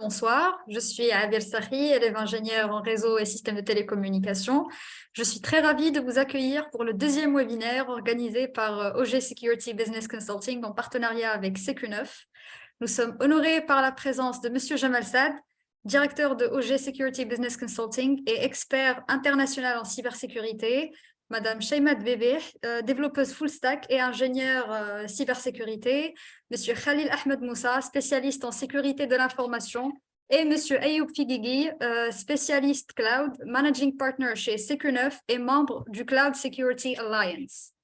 Bonsoir, je suis Abel Sahi, élève ingénieur en réseau et système de télécommunication. Je suis très ravie de vous accueillir pour le deuxième webinaire organisé par OG Security Business Consulting en partenariat avec CQ9. Nous sommes honorés par la présence de Monsieur Jamal Saad, directeur de OG Security Business Consulting et expert international en cybersécurité, Madame Shaimat Bébé, développeuse full stack et ingénieure cybersécurité, Monsieur Khalil Ahmed Moussa, spécialiste en sécurité de l'information, et Monsieur Ayoub Figuigui, spécialiste cloud, managing partner chez Secure9 et membre du Cloud Security Alliance.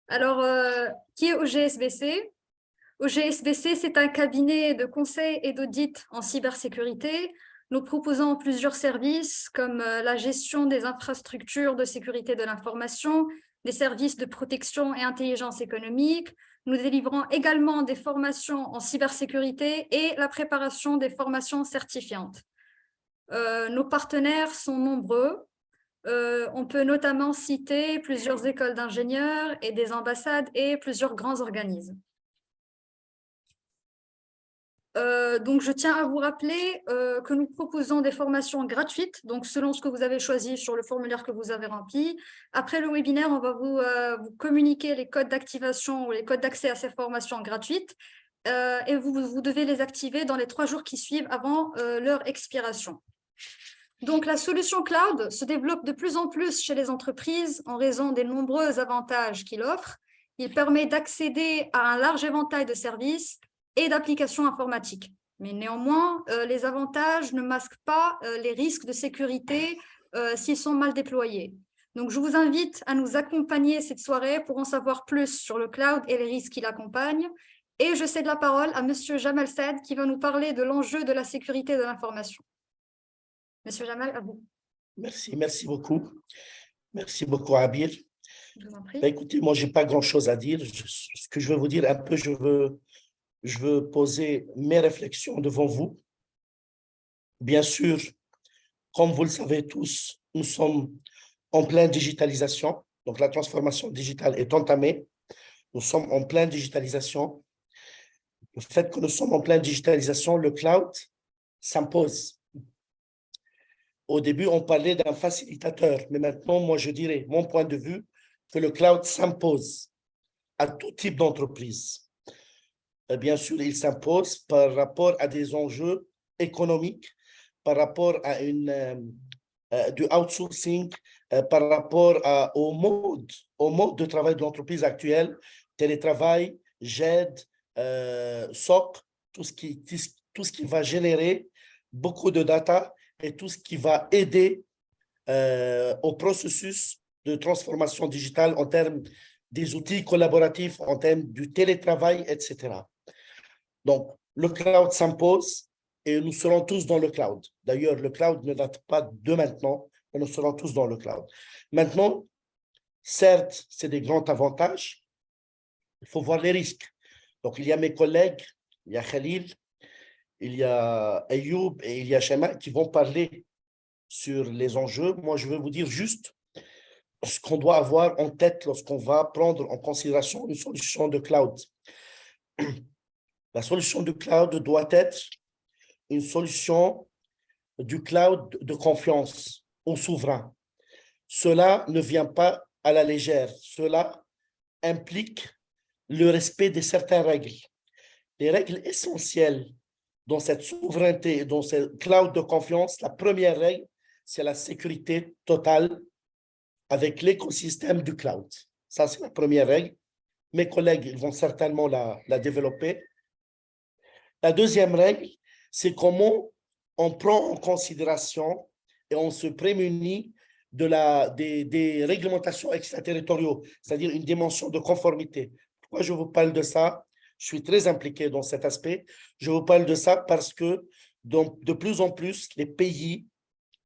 Alors, qui est OGSBC? OGSBC, c'est un cabinet de conseil et d'audit en cybersécurité. Nous proposons plusieurs services comme la gestion des infrastructures de sécurité de l'information, des services de protection et intelligence économique. Nous délivrons également des formations en cybersécurité et la préparation des formations certifiantes. Nos partenaires sont nombreux. On peut notamment citer plusieurs écoles d'ingénieurs et des ambassades et plusieurs grands organismes. Donc, je tiens à vous rappeler que nous proposons des formations gratuites, donc selon ce que vous avez choisi sur le formulaire que vous avez rempli. Après le webinaire, on va vous communiquer les codes d'activation ou les codes d'accès à ces formations gratuites et vous devez les activer dans les 3 jours qui suivent avant leur expiration. Donc, la solution cloud se développe de plus en plus chez les entreprises en raison des nombreux avantages qu'il offre. Il permet d'accéder à un large éventail de services et d'applications informatiques. Mais néanmoins, les avantages ne masquent pas les risques de sécurité s'ils sont mal déployés. Donc, je vous invite à nous accompagner cette soirée pour en savoir plus sur le cloud et les risques qui l'accompagnent. Et je cède la parole à Monsieur Jamal Saad qui va nous parler de l'enjeu de la sécurité de l'information. Monsieur Jamal, à vous. Merci beaucoup. Merci beaucoup, Abir. Je vous en prie. Écoutez, moi, je n'ai pas grand-chose à dire. Ce que je veux vous dire un peu, je veux poser mes réflexions devant vous. Bien sûr, comme vous le savez tous, nous sommes en pleine digitalisation. Donc, la transformation digitale est entamée. Nous sommes en pleine digitalisation. Le fait que nous sommes en pleine digitalisation, le cloud s'impose. Au début, on parlait d'un facilitateur, mais maintenant, moi, je dirais, mon point de vue, que le cloud s'impose à tout type d'entreprise. Bien sûr, il s'impose par rapport à des enjeux économiques, par rapport à du outsourcing, par rapport au mode de travail de l'entreprise actuelle, télétravail, GED, SOC, tout ce qui va générer beaucoup de data et tout ce qui va aider au processus de transformation digitale en termes des outils collaboratifs, en termes du télétravail, etc. Donc, le cloud s'impose et nous serons tous dans le cloud. D'ailleurs, le cloud ne date pas de maintenant, mais nous serons tous dans le cloud. Maintenant, certes, c'est des grands avantages. Il faut voir les risques. Donc, il y a mes collègues, il y a Khalil, il y a Ayoub et il y a Shema qui vont parler sur les enjeux. Moi, je veux vous dire juste ce qu'on doit avoir en tête lorsqu'on va prendre en considération une solution de cloud. La solution du cloud doit être une solution du cloud de confiance au souverain. Cela ne vient pas à la légère. Cela implique le respect de certaines règles. Les règles essentielles dans cette souveraineté, dans ce cloud de confiance, la première règle, c'est la sécurité totale avec l'écosystème du cloud. Ça, c'est la première règle. Mes collègues ils vont certainement la développer. La deuxième règle, c'est comment on prend en considération et on se prémunit des réglementations extraterritoriaux, c'est-à-dire une dimension de conformité. Pourquoi je vous parle de ça? Je suis très impliqué dans cet aspect. Je vous parle de ça parce que de plus en plus, les pays,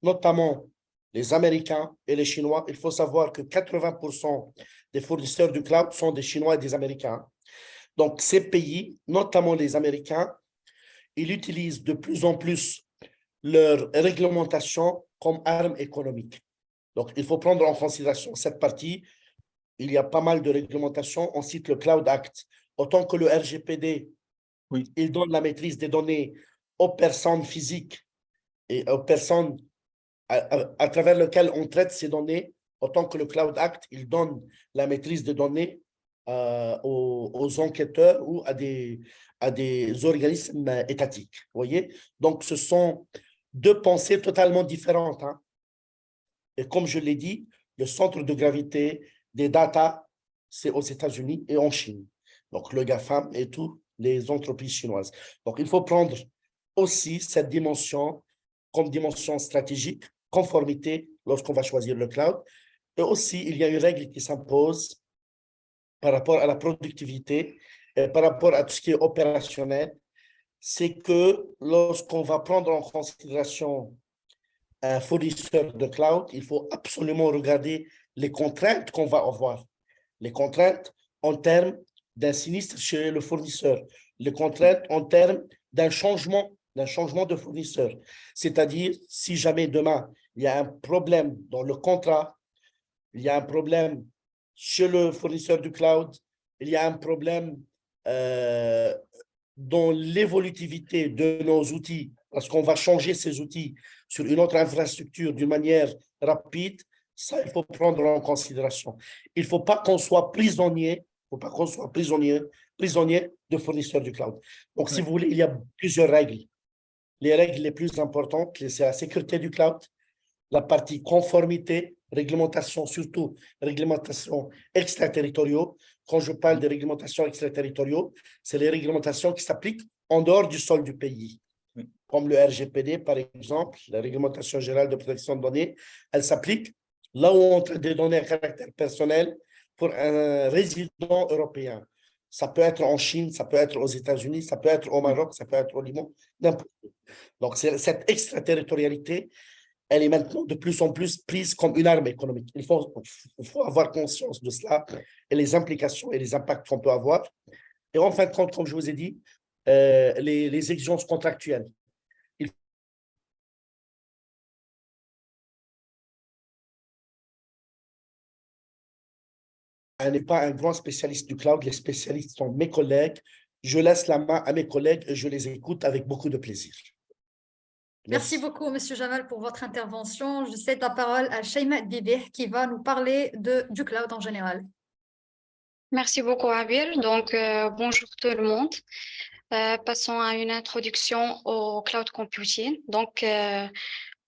notamment les Américains et les Chinois, il faut savoir que 80% des fournisseurs du cloud sont des Chinois et des Américains. Donc, ces pays, notamment les Américains, ils utilisent de plus en plus leur réglementation comme arme économique. Donc, il faut prendre en considération cette partie. Il y a pas mal de réglementations. On cite le Cloud Act. Autant que le RGPD, oui, il donne la maîtrise des données aux personnes physiques et aux personnes à travers lesquelles on traite ces données, autant que le Cloud Act, il donne la maîtrise des données aux enquêteurs ou à des organismes étatiques. Vous voyez? Donc, ce sont deux pensées totalement différentes, hein. Et comme je l'ai dit, le centre de gravité des data, c'est aux États-Unis et en Chine. Donc, le GAFAM et toutes les entreprises chinoises. Donc, il faut prendre aussi cette dimension comme dimension stratégique, conformité lorsqu'on va choisir le cloud. Et aussi, il y a une règle qui s'impose par rapport à la productivité, et par rapport à tout ce qui est opérationnel, c'est que lorsqu'on va prendre en considération un fournisseur de cloud, il faut absolument regarder les contraintes qu'on va avoir. Les contraintes en termes d'un sinistre chez le fournisseur, les contraintes en termes d'un changement de fournisseur. C'est-à-dire, si jamais demain, il y a un problème dans le contrat, il y a un problème chez le fournisseur du cloud, il y a un problème dans l'évolutivité de nos outils, parce qu'on va changer ces outils sur une autre infrastructure d'une manière rapide, ça, il faut prendre en considération. Il ne faut pas qu'on soit prisonnier, faut pas qu'on soit prisonnier de fournisseurs du cloud. Donc, si vous voulez, il y a plusieurs règles. Les règles les plus importantes, c'est la sécurité du cloud, la partie conformité, réglementation, surtout réglementation extraterritoriaux. Quand je parle de réglementation extraterritoriaux, c'est les réglementations qui s'appliquent en dehors du sol du pays. Comme le RGPD, par exemple, la réglementation générale de protection de données, elle s'applique là où on traite des données à caractère personnel pour un résident européen. Ça peut être en Chine, ça peut être aux États-Unis, ça peut être au Maroc, ça peut être au Liban, n'importe où. Donc, cette extraterritorialité, elle est maintenant de plus en plus prise comme une arme économique. Il faut avoir conscience de cela et les implications et les impacts qu'on peut avoir. Et en fin de compte, comme je vous ai dit, les exigences contractuelles. Je n'est pas un grand spécialiste du cloud. Les spécialistes sont mes collègues. Je laisse la main à mes collègues et je les écoute avec beaucoup de plaisir. Merci beaucoup, Monsieur Jamal, pour votre intervention. Je cède la parole à Sheyma Bibih qui va nous parler du cloud en général. Merci beaucoup, Abir. Donc, bonjour tout le monde. Passons à une introduction au cloud computing. Donc,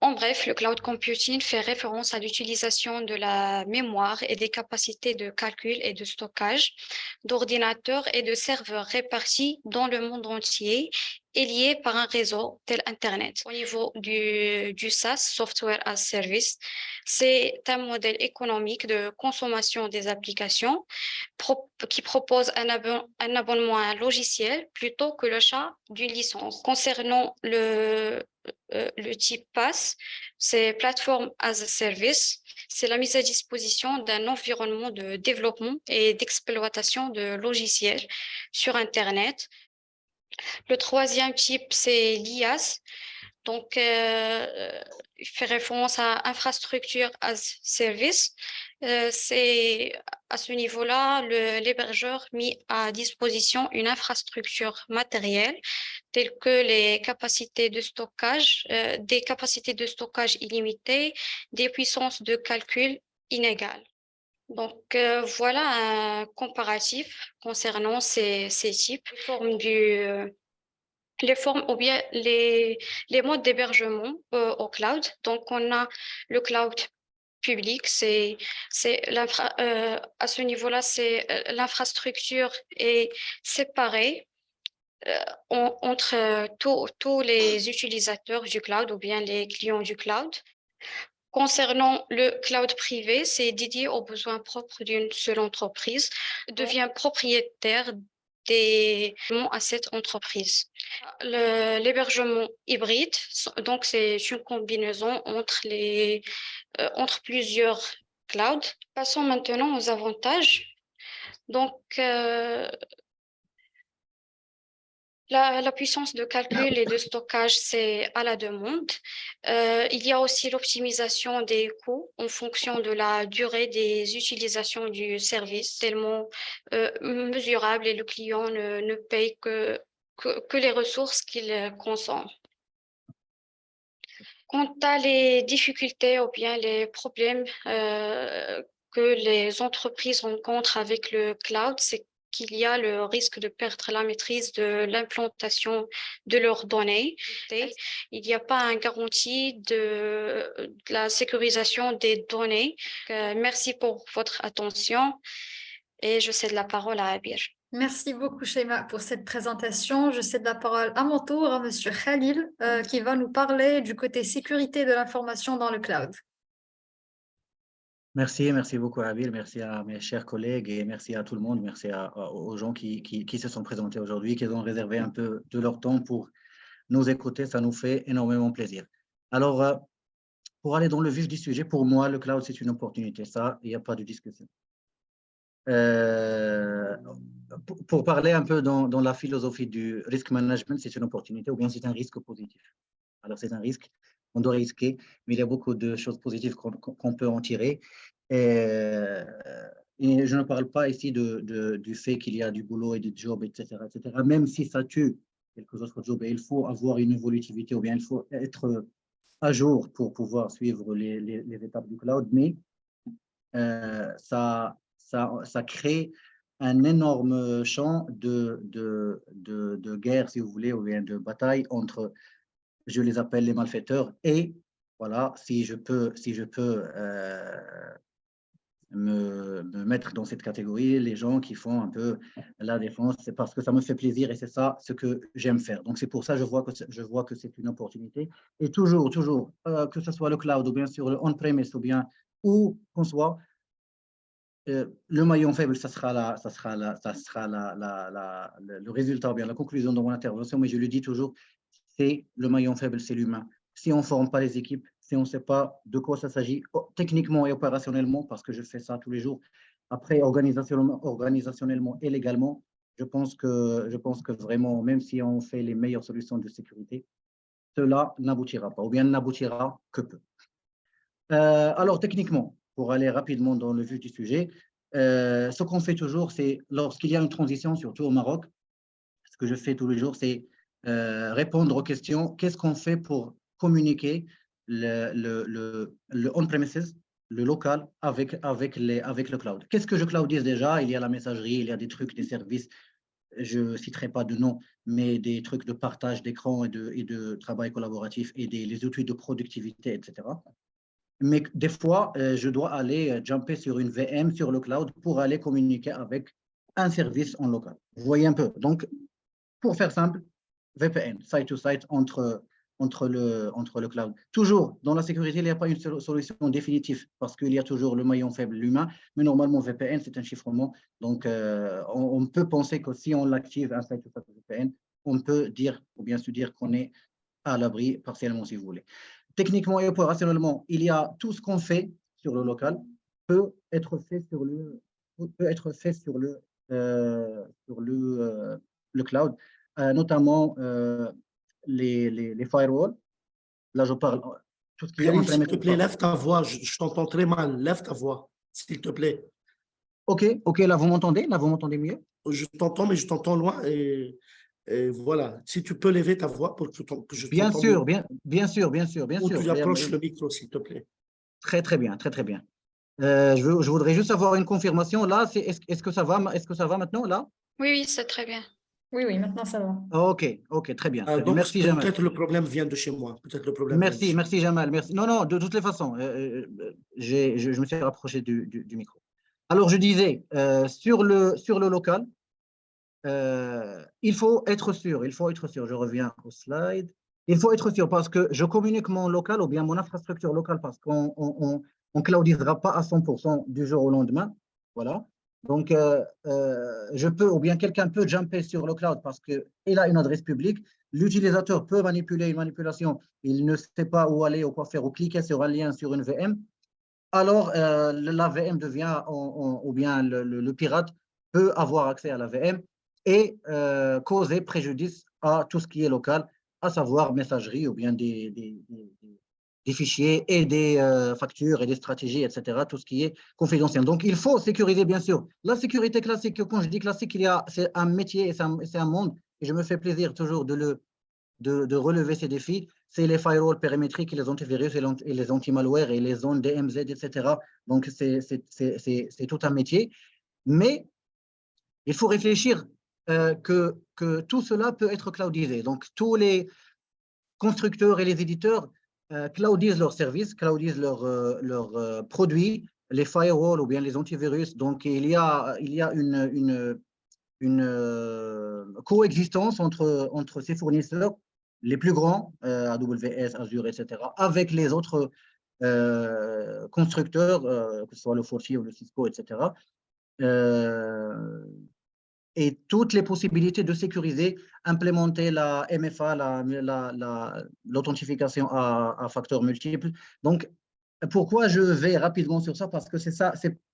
en bref, le cloud computing fait référence à l'utilisation de la mémoire et des capacités de calcul et de stockage d'ordinateurs et de serveurs répartis dans le monde entier et liés par un réseau tel Internet. Au niveau du SaaS, Software as Service, c'est un modèle économique de consommation des applications qui propose un abonnement à un logiciel plutôt que l'achat d'une licence. Concernant le type PaaS, c'est Platform as a Service. C'est la mise à disposition d'un environnement de développement et d'exploitation de logiciels sur Internet. Le troisième type, c'est l'IaaS. Donc, il fait référence à Infrastructure as Service. C'est à ce niveau-là, l'hébergeur mis à disposition une infrastructure matérielle telles que les capacités de stockage, des capacités de stockage illimitées, des puissances de calcul inégales. Donc, voilà un comparatif concernant ces types. Les formes ou bien les modes d'hébergement au cloud. Donc, on a le cloud public, à ce niveau-là, c'est l'infrastructure est séparée entre tous les utilisateurs du cloud ou bien les clients du cloud. Concernant le cloud privé, c'est dédié aux besoins propres d'une seule entreprise, devient propriétaire à cette entreprise. L'hébergement hybride, donc c'est une combinaison entre plusieurs clouds. Passons maintenant aux avantages. Donc, la puissance de calcul et de stockage, c'est à la demande. Il y a aussi l'optimisation des coûts en fonction de la durée des utilisations du service, tellement mesurable et le client ne paye que les ressources qu'il consomme. Quant à les difficultés ou bien les problèmes que les entreprises rencontrent avec le cloud, c'est qu'il y a le risque de perdre la maîtrise de l'implantation de leurs données. Il n'y a pas une garantie de la sécurisation des données. Merci pour votre attention et je cède la parole à Abir. Merci beaucoup, Sheima, pour cette présentation. Je cède la parole à mon tour à Monsieur Khalil, qui va nous parler du côté sécurité de l'information dans le cloud. Merci beaucoup Abir, merci à mes chers collègues et merci à tout le monde, merci aux gens qui se sont présentés aujourd'hui, qui ont réservé un peu de leur temps pour nous écouter, ça nous fait énormément plaisir. Alors, pour aller dans le vif du sujet, pour moi, le cloud, c'est une opportunité, ça, il n'y a pas de discussion. Pour parler un peu dans la philosophie du risk management, c'est une opportunité ou bien c'est un risque positif. Alors, c'est un risque, on doit risquer, mais il y a beaucoup de choses positives qu'on peut en tirer. Et je ne parle pas ici du fait qu'il y a du boulot et du job, etc., etc. Même si ça tue quelques autres jobs, et il faut avoir une évolutivité ou bien il faut être à jour pour pouvoir suivre les étapes du cloud, mais ça crée un énorme champ de guerre, si vous voulez, ou bien de bataille entre, je les appelle les malfaiteurs, et voilà, si je peux me mettre dans cette catégorie, les gens qui font un peu la défense, c'est parce que ça me fait plaisir et c'est ça ce que j'aime faire. Donc c'est pour ça que je vois que c'est une opportunité. Et toujours, que ce soit le cloud ou bien sûr le on-premise ou bien où qu'on soit, le maillon faible, ça sera le résultat, ou bien la conclusion de mon intervention, mais je le dis toujours, c'est le maillon faible, c'est l'humain. Si on ne forme pas les équipes, si on ne sait pas de quoi ça s'agit, techniquement et opérationnellement, parce que je fais ça tous les jours, après organisationnellement et légalement, je pense que vraiment, même si on fait les meilleures solutions de sécurité, cela n'aboutira pas, ou bien n'aboutira que peu. Alors, techniquement, pour aller rapidement dans le vif du sujet, ce qu'on fait toujours, c'est lorsqu'il y a une transition, surtout au Maroc, ce que je fais tous les jours, c'est répondre aux questions. Qu'est-ce qu'on fait pour communiquer le on-premises, le local, avec le cloud? Qu'est-ce que je cloudise déjà? Il y a la messagerie, il y a des trucs, des services, je ne citerai pas de nom, mais des trucs de partage d'écran et de travail collaboratif et les outils de productivité, etc. Mais des fois, je dois aller jumper sur une VM, sur le cloud, pour aller communiquer avec un service en local. Vous voyez un peu. Donc, pour faire simple, VPN, site-to-site entre le cloud. Toujours, dans la sécurité, il n'y a pas une solution définitive parce qu'il y a toujours le maillon faible, l'humain, mais normalement, VPN, c'est un chiffrement. Donc, on peut penser que si on l'active, un site-to-site VPN, on peut dire, ou bien se dire qu'on est à l'abri partiellement, si vous voulez. Techniquement et opérationnellement, il y a tout ce qu'on fait sur le local peut être fait sur le cloud, notamment les firewalls. Là, je parle tout ce qui est Khalil, s'il te plaît, lève ta voix. Je t'entends très mal. Lève ta voix, s'il te plaît. OK, là, vous m'entendez? Là, vous m'entendez mieux? Je t'entends, mais je t'entends loin. Et voilà, si tu peux lever ta voix pour que je Bien t'entende sûr, mieux. bien sûr. Ou tu approches le micro, s'il te plaît. Très bien. Je voudrais juste avoir une confirmation. Là, est-ce que ça va maintenant, là? Oui, c'est très bien. Oui, maintenant ça va. OK, très bien. Donc, merci, Jamal. Peut-être le problème vient de chez moi. Peut-être le problème vient de chez Merci, Jamal. Merci. Non, de toutes les façons, je me suis rapproché du micro. Alors, je disais, sur le local, il faut être sûr. Je reviens au slide. Il faut être sûr parce que je communique mon local ou bien mon infrastructure locale parce qu'on ne cloudisera pas à 100% du jour au lendemain. Voilà. Donc, je peux, ou bien quelqu'un peut jumper sur le cloud parce qu'il a une adresse publique. L'utilisateur peut manipuler une manipulation. Il ne sait pas où aller ou quoi faire ou cliquer sur un lien sur une VM. Alors, la VM devient, ou bien le pirate peut avoir accès à la VM et causer préjudice à tout ce qui est local, à savoir messagerie ou bien des fichiers et des factures et des stratégies, etc., tout ce qui est confidentiel. Donc, il faut sécuriser, bien sûr. La sécurité classique, quand je dis classique, c'est un métier et c'est un monde, et je me fais plaisir toujours de de relever ces défis, c'est les firewalls périmétriques, les antivirus et les anti-malware et les zones DMZ, etc. Donc, c'est tout un métier. Mais il faut réfléchir que tout cela peut être cloudisé. Donc, tous les constructeurs et les éditeurs cloudisent leurs services, cloudisent leurs produits, les firewalls ou bien les antivirus. Donc, il y a une coexistence entre ces fournisseurs, les plus grands, AWS, Azure, etc., avec les autres constructeurs, que ce soit le Fortinet ou le Cisco, etc., et toutes les possibilités de sécuriser, implémenter la MFA, l'authentification à facteurs multiples. Donc, pourquoi je vais rapidement sur ça? Parce que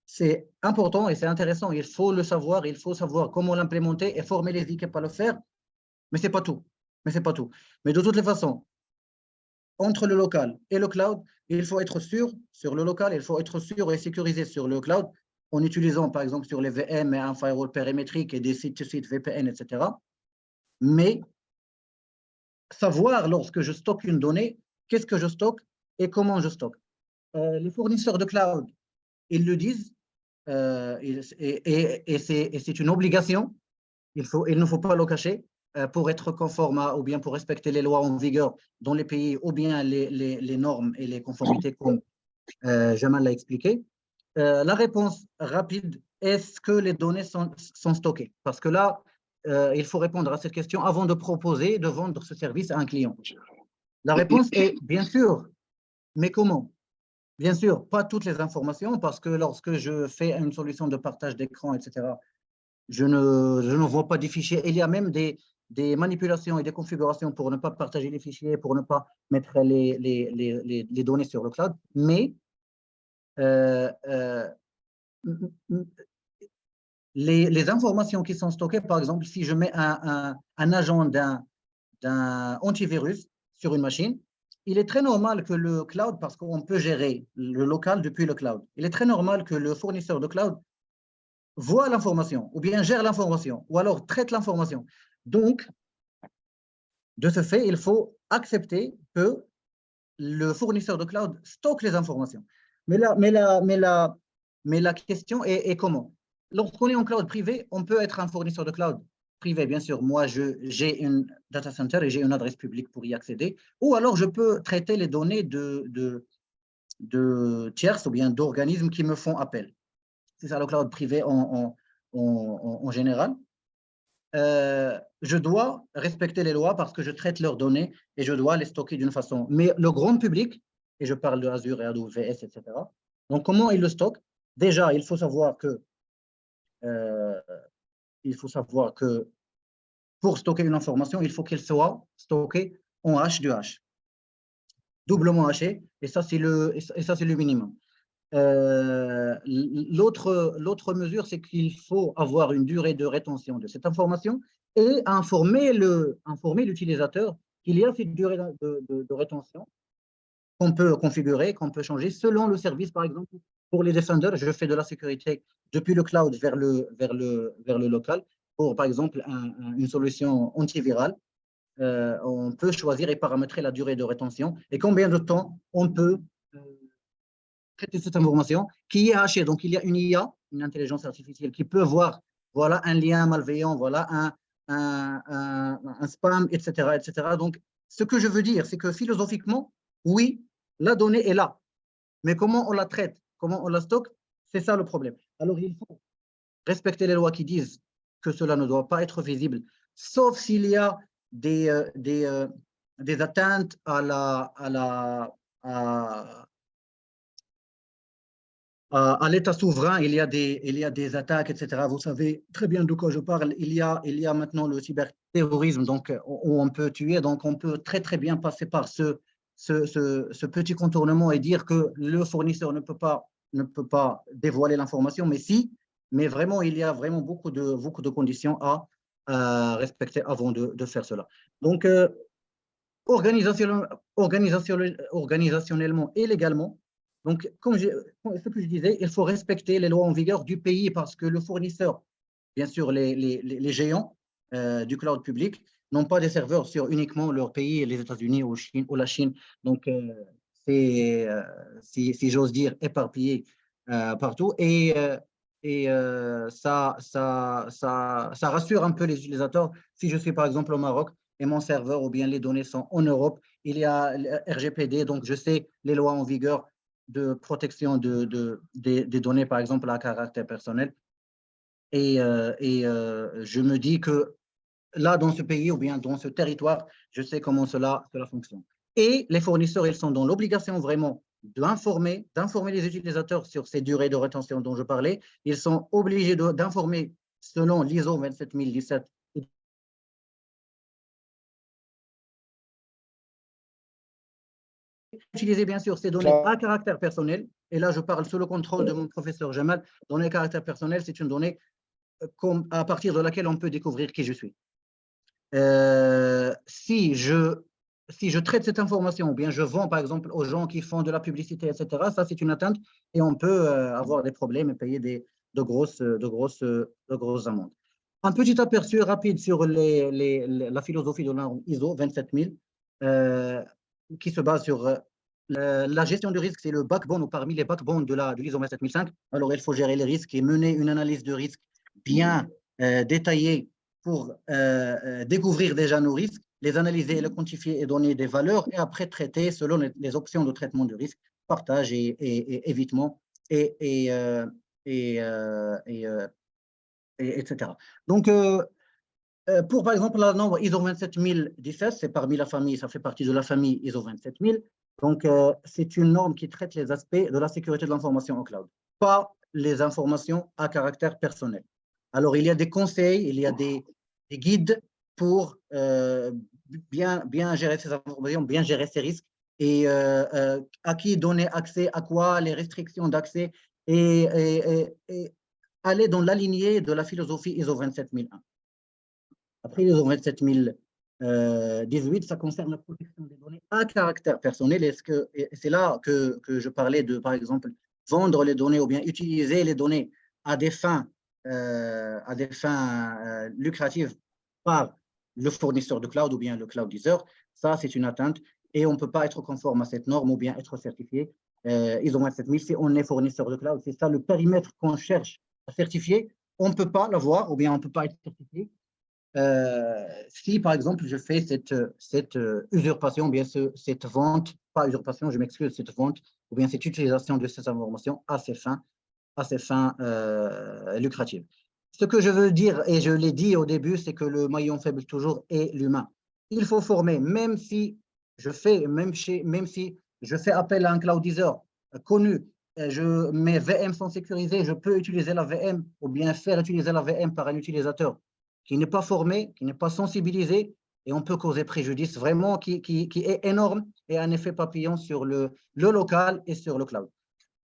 c'est important et c'est intéressant. Il faut le savoir, il faut savoir comment l'implémenter et former les équipes à le faire. Mais ce n'est pas tout. Mais de toutes les façons, entre le local et le cloud, il faut être sûr sur le local, il faut être sûr et sécurisé sur le cloud en utilisant par exemple sur les VM un firewall périmétrique et des sites VPN, etc. Mais savoir lorsque je stocke une donnée, qu'est-ce que je stocke et comment je stocke. Les fournisseurs de cloud, ils le disent, et c'est une obligation, il ne faut pas le cacher, pour être conforme ou bien pour respecter les lois en vigueur dans les pays ou bien les normes et les conformités comme Jamal l'a expliqué. La réponse rapide, est-ce que les données sont stockées? Parce que là, il faut répondre à cette question avant de proposer de vendre ce service à un client. La réponse est bien sûr, mais comment? Bien sûr, pas toutes les informations, parce que lorsque je fais une solution de partage d'écran, etc., je ne vois pas des fichiers. Il y a même des manipulations et des configurations pour ne pas partager les fichiers, pour ne pas mettre les données sur le cloud. Mais les informations qui sont stockées, par exemple, si je mets un agent d'un antivirus sur une machine, il est très normal que le cloud, parce qu'on peut gérer le local depuis le cloud, il est très normal que le fournisseur de cloud voit l'information, ou bien gère l'information, ou alors traite l'information. Donc, de ce fait, il faut accepter que le fournisseur de cloud stocke les informations. Mais la question est comment? Lorsqu'on est en cloud privé, on peut être un fournisseur de cloud privé, bien sûr. Moi, j'ai un data center et j'ai une adresse publique pour y accéder. Ou alors, je peux traiter les données de tierces ou bien d'organismes qui me font appel. C'est ça le cloud privé en général. Je dois respecter les lois parce que je traite leurs données et je dois les stocker d'une façon. Mais le grand public, et je parle de Azure et AWS, etc. Donc, comment ils le stockent? Déjà, il faut savoir que pour stocker une information, il faut qu'elle soit stockée en H2H, doublement haché, et ça, c'est le minimum. L'autre mesure, c'est qu'il faut avoir une durée de rétention de cette information et informer l'utilisateur qu'il y a cette durée de rétention qu'on peut configurer, qu'on peut changer selon le service. Par exemple, pour les Defender, je fais de la sécurité depuis le cloud vers le local. Pour, par exemple, une solution antivirale, on peut choisir et paramétrer la durée de rétention et combien de temps on peut traiter cette information qui est hachée. Donc, il y a une IA, une intelligence artificielle, qui peut voir, voilà, un lien malveillant, voilà, un spam, etc., etc. Donc, ce que je veux dire, c'est que philosophiquement, oui, la donnée est là. Mais comment on la traite, comment on la stocke, c'est ça le problème. Alors, il faut respecter les lois qui disent que cela ne doit pas être visible, sauf s'il y a des atteintes à l'État souverain. Il y a des attaques, etc. Vous savez très bien de quoi je parle. Il y a maintenant le cyberterrorisme, donc, où on peut tuer. Donc, on peut très, très bien passer par ce petit contournement et dire que le fournisseur ne peut pas dévoiler l'information, mais vraiment, il y a vraiment beaucoup de conditions à respecter avant de faire cela. Donc, organisationnellement et légalement, donc, ce que je disais, il faut respecter les lois en vigueur du pays parce que le fournisseur, bien sûr, les géants du cloud public, n'ont pas des serveurs sur uniquement leur pays, les États-Unis ou la Chine. Donc, c'est, si j'ose dire, éparpillé partout. Ça rassure un peu les utilisateurs. Si je suis par exemple au Maroc et mon serveur ou bien les données sont en Europe, il y a le RGPD, donc je sais les lois en vigueur de protection des données, par exemple à caractère personnel. Je me dis que là, dans ce pays ou bien dans ce territoire, je sais comment cela fonctionne. Et les fournisseurs, ils sont dans l'obligation vraiment d'informer les utilisateurs sur ces durées de rétention dont je parlais. Ils sont obligés d'informer selon l'ISO 27017. Utiliser bien sûr ces données à caractère personnel. Et là, je parle sous le contrôle de mon professeur Jamal. Données à caractère personnel, c'est une donnée à partir de laquelle on peut découvrir qui je suis. Si je traite cette information, ou bien je vends par exemple aux gens qui font de la publicité, etc., ça c'est une atteinte et on peut avoir des problèmes et payer de grosses amendes. Un petit aperçu rapide sur la philosophie de la norme ISO 27000 qui se base sur la gestion du risque, c'est le backbone ou parmi les backbones de l'ISO 27005. Alors il faut gérer les risques et mener une analyse de risque bien détaillée pour découvrir déjà nos risques, les analyser, les quantifier et donner des valeurs, et après traiter selon les options de traitement du risque, partage et évitement, etc. Donc, pour par exemple la norme ISO 27017, c'est parmi la famille, ça fait partie de la famille ISO 27000. Donc, c'est une norme qui traite les aspects de la sécurité de l'information en cloud, pas les informations à caractère personnel. Alors, il y a des conseils, il y a des guides pour bien gérer ces informations, bien gérer ces risques et à qui donner accès, à quoi, les restrictions d'accès et aller dans la lignée de la philosophie ISO 27001. Après l'ISO 27018, ça concerne la protection des données à caractère personnel. C'est là que je parlais de, par exemple, vendre les données ou bien utiliser les données à des fins lucratives par le fournisseur de cloud ou bien le cloud user. Ça, c'est une atteinte et on ne peut pas être conforme à cette norme ou bien être certifié. ISO 27000, si on est fournisseur de cloud, c'est ça le périmètre qu'on cherche à certifier. On ne peut pas l'avoir ou bien on ne peut pas être certifié. Si, par exemple, je fais cette usurpation, bien cette vente, pas usurpation, je m'excuse, cette vente, ou bien cette utilisation de ces informations à ces fins lucratives. Ce que je veux dire, et je l'ai dit au début, c'est que le maillon faible toujours est l'humain. Il faut former, même si je fais appel à un cloudizer connu, mes VM sont sécurisés, je peux utiliser la VM ou bien faire utiliser la VM par un utilisateur qui n'est pas formé, qui n'est pas sensibilisé, et on peut causer préjudice vraiment qui est énorme et un effet papillon sur le local et sur le cloud.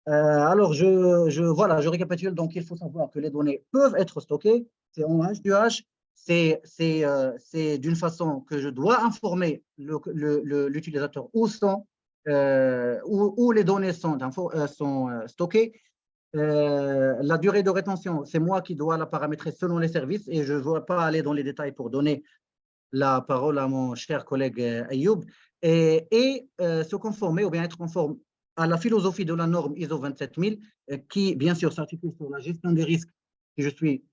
Alors, voilà, je récapitule. Donc, il faut savoir que les données peuvent être stockées. C'est en hash du hash. C'est d'une façon que je dois informer l'utilisateur où les données sont stockées. La durée de rétention, c'est moi qui dois la paramétrer selon les services et je ne dois pas aller dans les détails pour donner la parole à mon cher collègue Ayoub et se conformer ou bien être conforme à la philosophie de la norme ISO 27000 qui, bien sûr, s'articule sur la gestion des risques si je suis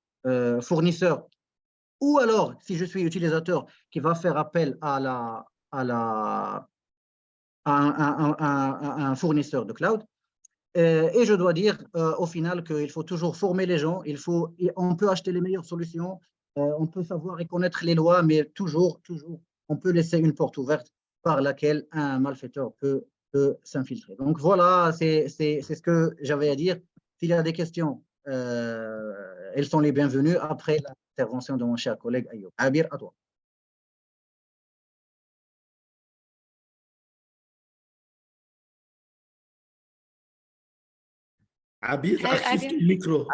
fournisseur ou alors si je suis utilisateur qui va faire appel à un fournisseur de cloud. Et je dois dire au final qu'il faut toujours former les gens, on peut acheter les meilleures solutions, on peut savoir et connaître les lois, mais toujours, on peut laisser une porte ouverte par laquelle un malfaiteur peut s'infiltrer. Donc voilà, c'est ce que j'avais à dire. S'il y a des questions, elles sont les bienvenues après l'intervention de mon cher collègue Ayoub. Abir, à toi. Abir, active ton micro.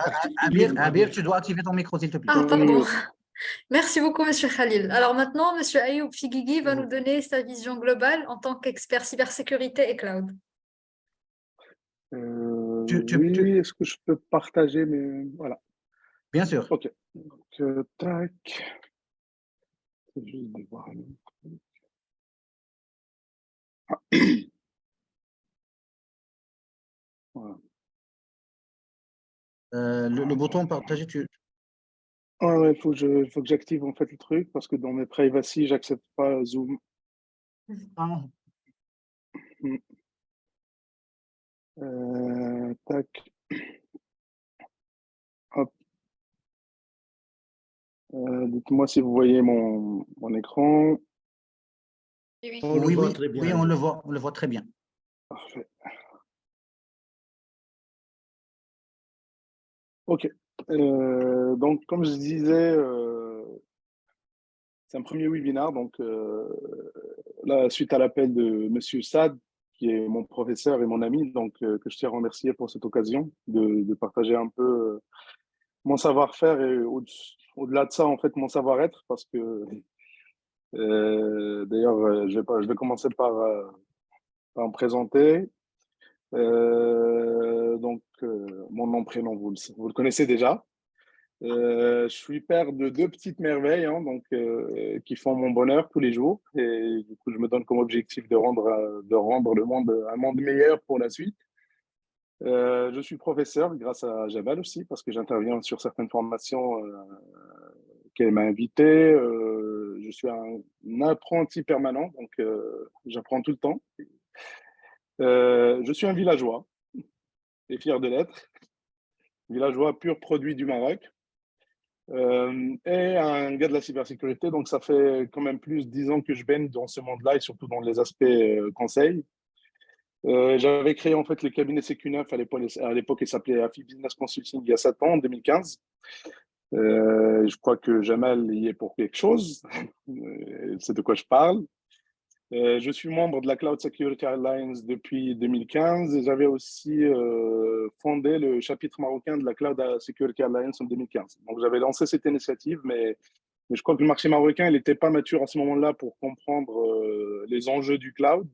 Abir, tu dois activer ton micro, s'il te plaît. Ah, pardon. Merci beaucoup, Monsieur Khalil. Alors maintenant, Monsieur Ayoub Figuigui va nous donner sa vision globale en tant qu'expert cybersécurité et cloud. Oui, est-ce que je peux partager mes... Voilà. Bien sûr. OK. Donc, tac. C'est juste de voir le truc. Voilà. Le bouton partager, Ouais, faut que j'active en fait le truc parce que dans mes privacy, j'accepte pas Zoom. Ah, Mm. Tac. Hop. Dites-moi si vous voyez mon écran. Oui, oui. On le oui, voit oui, très bien. oui, on le voit très bien. Parfait. OK. Donc, comme je disais, c'est un premier webinaire. Donc, là, suite à l'appel de Monsieur Sad, qui est mon professeur et mon ami, donc que je tiens à remercier pour cette occasion de partager un peu mon savoir-faire et au-delà de ça, en fait, mon savoir-être, parce que d'ailleurs, je vais commencer par me présenter. Donc, mon nom, prénom, vous le connaissez déjà. Je suis père de deux petites merveilles, hein, donc, qui font mon bonheur tous les jours. Et du coup, je me donne comme objectif de rendre le monde un monde meilleur pour la suite. Je suis professeur grâce à Jabal aussi, parce que j'interviens sur certaines formations qu'elle m'a invité. Je suis un apprenti permanent, donc j'apprends tout le temps. Je suis un villageois et fier de l'être. Villageois pur produit du Maroc. Et un gars de la cybersécurité, donc ça fait quand même plus de 10 ans que je baigne dans ce monde-là et surtout dans les aspects conseils. J'avais créé en fait le cabinet CQ9 à l'époque, il s'appelait AFI Business Consulting il y a 7 ans, en 2015. Je crois que Jamal y est pour quelque chose, c'est de quoi je parle. Je suis membre de la Cloud Security Alliance depuis 2015 et j'avais aussi fondé le chapitre marocain de la Cloud Security Alliance en 2015. Donc j'avais lancé cette initiative, mais je crois que le marché marocain n'était pas mature à ce moment-là pour comprendre les enjeux du cloud.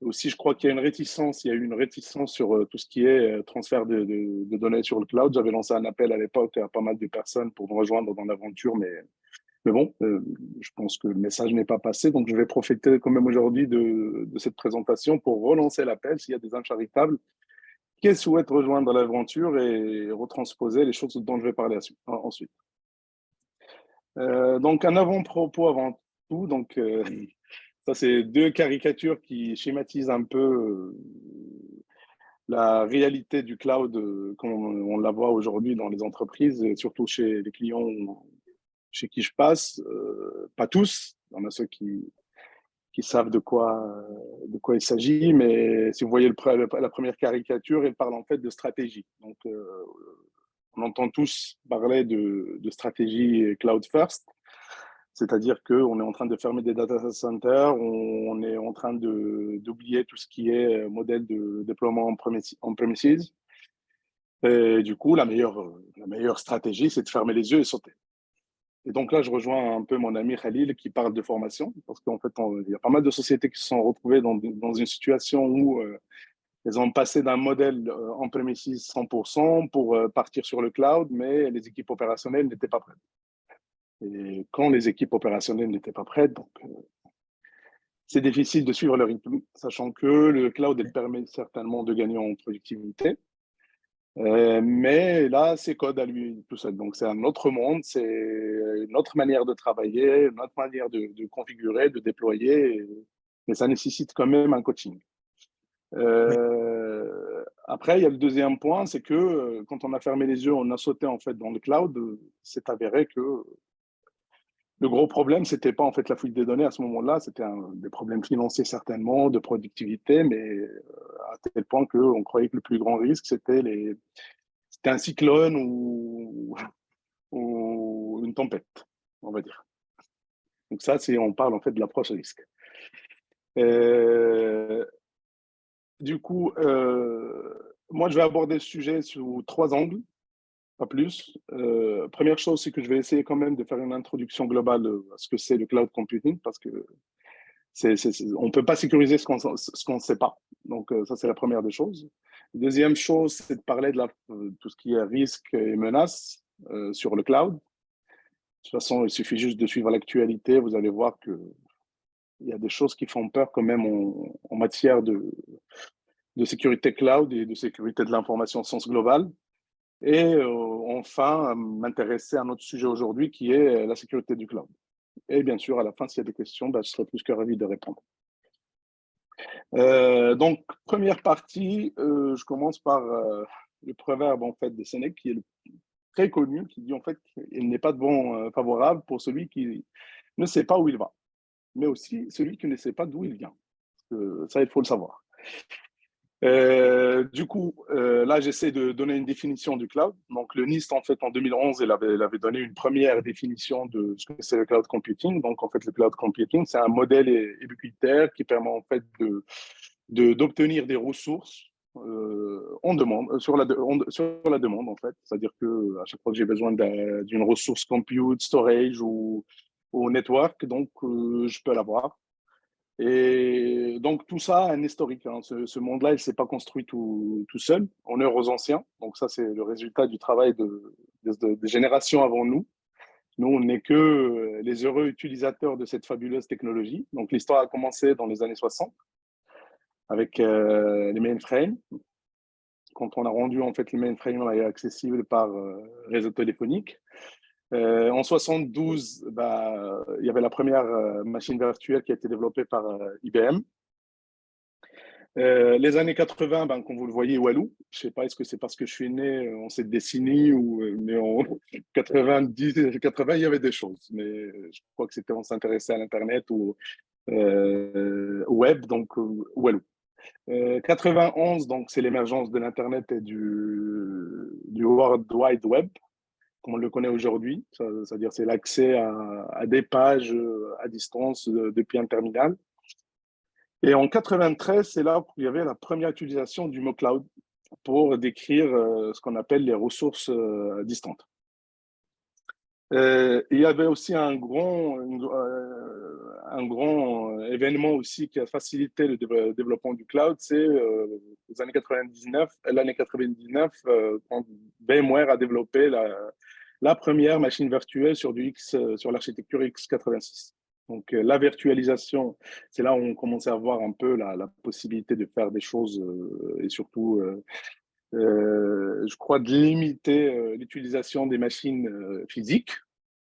Aussi, je crois qu'il y a il y a eu une réticence sur tout ce qui est transfert de données sur le cloud. J'avais lancé un appel à l'époque à pas mal de personnes pour me rejoindre dans l'aventure, mais bon, je pense que le message n'est pas passé, donc je vais profiter quand même aujourd'hui de cette présentation pour relancer l'appel s'il y a des incharitables qui souhaitent rejoindre l'aventure et retransposer les choses dont je vais parler ensuite. Donc un avant-propos avant tout, donc ça c'est deux caricatures qui schématisent un peu la réalité du cloud comme on la voit aujourd'hui dans les entreprises et surtout chez les clients chez qui je passe, pas tous, il y en a ceux qui savent de quoi il s'agit, mais si vous voyez la première caricature, elle parle en fait de stratégie. Donc, on entend tous parler de stratégie cloud first, c'est-à-dire qu'on est en train de fermer des data centers, on est en train d'oublier tout ce qui est modèle de déploiement en premises. Et du coup, la meilleure stratégie, c'est de fermer les yeux et sauter. Et donc là, je rejoins un peu mon ami Khalil qui parle de formation, parce qu'en fait, il y a pas mal de sociétés qui se sont retrouvées dans une situation où elles ont passé d'un modèle en premises 100% pour partir sur le cloud, mais les équipes opérationnelles n'étaient pas prêtes. Et quand les équipes opérationnelles n'étaient pas prêtes, donc c'est difficile de suivre le rythme, sachant que le cloud, elle permet certainement de gagner en productivité. Mais là, c'est code à lui tout seul. Donc, c'est un autre monde, c'est une autre manière de travailler, une autre manière de configurer, de déployer. Mais ça nécessite quand même un coaching. Oui. Après, il y a le deuxième point, c'est que quand on a fermé les yeux, on a sauté en fait dans le cloud, c'est avéré que le gros problème, c'était pas en fait la fuite des données à ce moment-là, c'était des problèmes financiers certainement, de productivité, mais à tel point qu'on croyait que le plus grand risque, c'était un cyclone ou une tempête, on va dire. Donc ça, on parle en fait de l'approche risque. Du coup, moi, je vais aborder le sujet sous 3 angles, pas plus. Première chose, c'est que je vais essayer quand même de faire une introduction globale à ce que c'est le cloud computing, parce que on ne peut pas sécuriser ce qu'on ne sait pas. Donc, ça, c'est la première des choses. Deuxième chose, c'est de parler de tout ce qui est risque et menaces sur le cloud. toute façon, il suffit juste de suivre l'actualité. Vous allez voir qu'il y a des choses qui font peur quand même en matière de sécurité cloud et de sécurité de l'information au sens global. Et enfin, m'intéresser à un autre sujet aujourd'hui qui est la sécurité du cloud. Et bien sûr, à la fin, s'il y a des questions, je serai plus que ravi de répondre. Donc, première partie, je commence par le proverbe en fait, de Sénèque qui est très connu, qui dit en fait qu'il n'est pas de vent favorable pour celui qui ne sait pas où il va, mais aussi celui qui ne sait pas d'où il vient. Ça, il faut le savoir. Du coup, là, j'essaie de donner une définition du cloud. Donc, le NIST, en fait, en 2011, il avait donné une première définition de ce que c'est le cloud computing. Donc, en fait, le cloud computing, c'est un modèle ubiquitaire qui permet, en fait, d'obtenir des ressources en demande, sur la demande, en fait. C'est-à-dire que à chaque fois que j'ai besoin d'une ressource compute, storage ou network, donc, je peux l'avoir. Et donc, tout ça a un historique. Hein. Ce monde-là, il ne s'est pas construit tout seul. On est aux anciens. Donc, ça, c'est le résultat du travail des générations avant nous. Nous, on n'est que les heureux utilisateurs de cette fabuleuse technologie. Donc, l'histoire a commencé dans les années 60 avec les mainframes. Quand on a rendu, en fait, les mainframes accessibles par réseau téléphonique. En 72, il y avait la première machine virtuelle qui a été développée par IBM. Les années 80, comme vous le voyez, Walou, je ne sais pas, est-ce que c'est parce que je suis né en cette décennie, mais en 90, 80, il y avait des choses. Mais je crois que c'était on s'intéressait à l'Internet ou au web, donc Walou. 91, donc c'est l'émergence de l'Internet et du World Wide Web, comme on le connaît aujourd'hui. C'est-à-dire c'est l'accès à des pages à distance depuis un terminal. Et en 93, c'est là où il y avait la première utilisation du mot cloud pour décrire ce qu'on appelle les ressources distantes. Il y avait aussi un grand événement aussi qui a facilité le développement du cloud, c'est l'année 99, quand VMware a développé la première machine virtuelle sur sur l'architecture x86. Donc, la virtualisation, c'est là où on commençait à voir un peu la possibilité de faire des choses et surtout, je crois, de limiter l'utilisation des machines physiques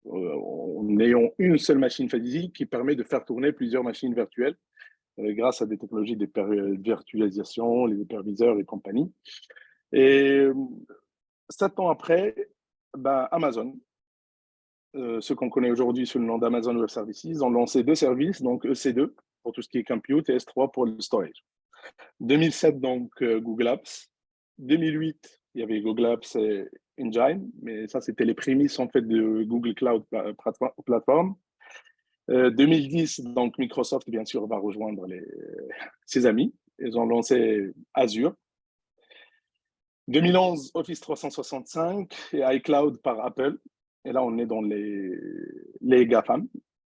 en ayant une seule machine physique qui permet de faire tourner plusieurs machines virtuelles grâce à des technologies de virtualisation, les hyperviseurs et compagnie. Et 7 ans après, Amazon, ce qu'on connaît aujourd'hui sous le nom d'Amazon Web Services, ont lancé 2 services, donc EC2 pour tout ce qui est compute et S3 pour le storage. 2007, donc Google Apps. 2008, il y avait Google Apps et Engine, mais ça, c'était les prémices en fait de Google Cloud Platform. 2010, donc Microsoft, bien sûr, va rejoindre ses amis. Ils ont lancé Azure. 2011, Office 365 et iCloud par Apple. Et là, on est dans les GAFAM,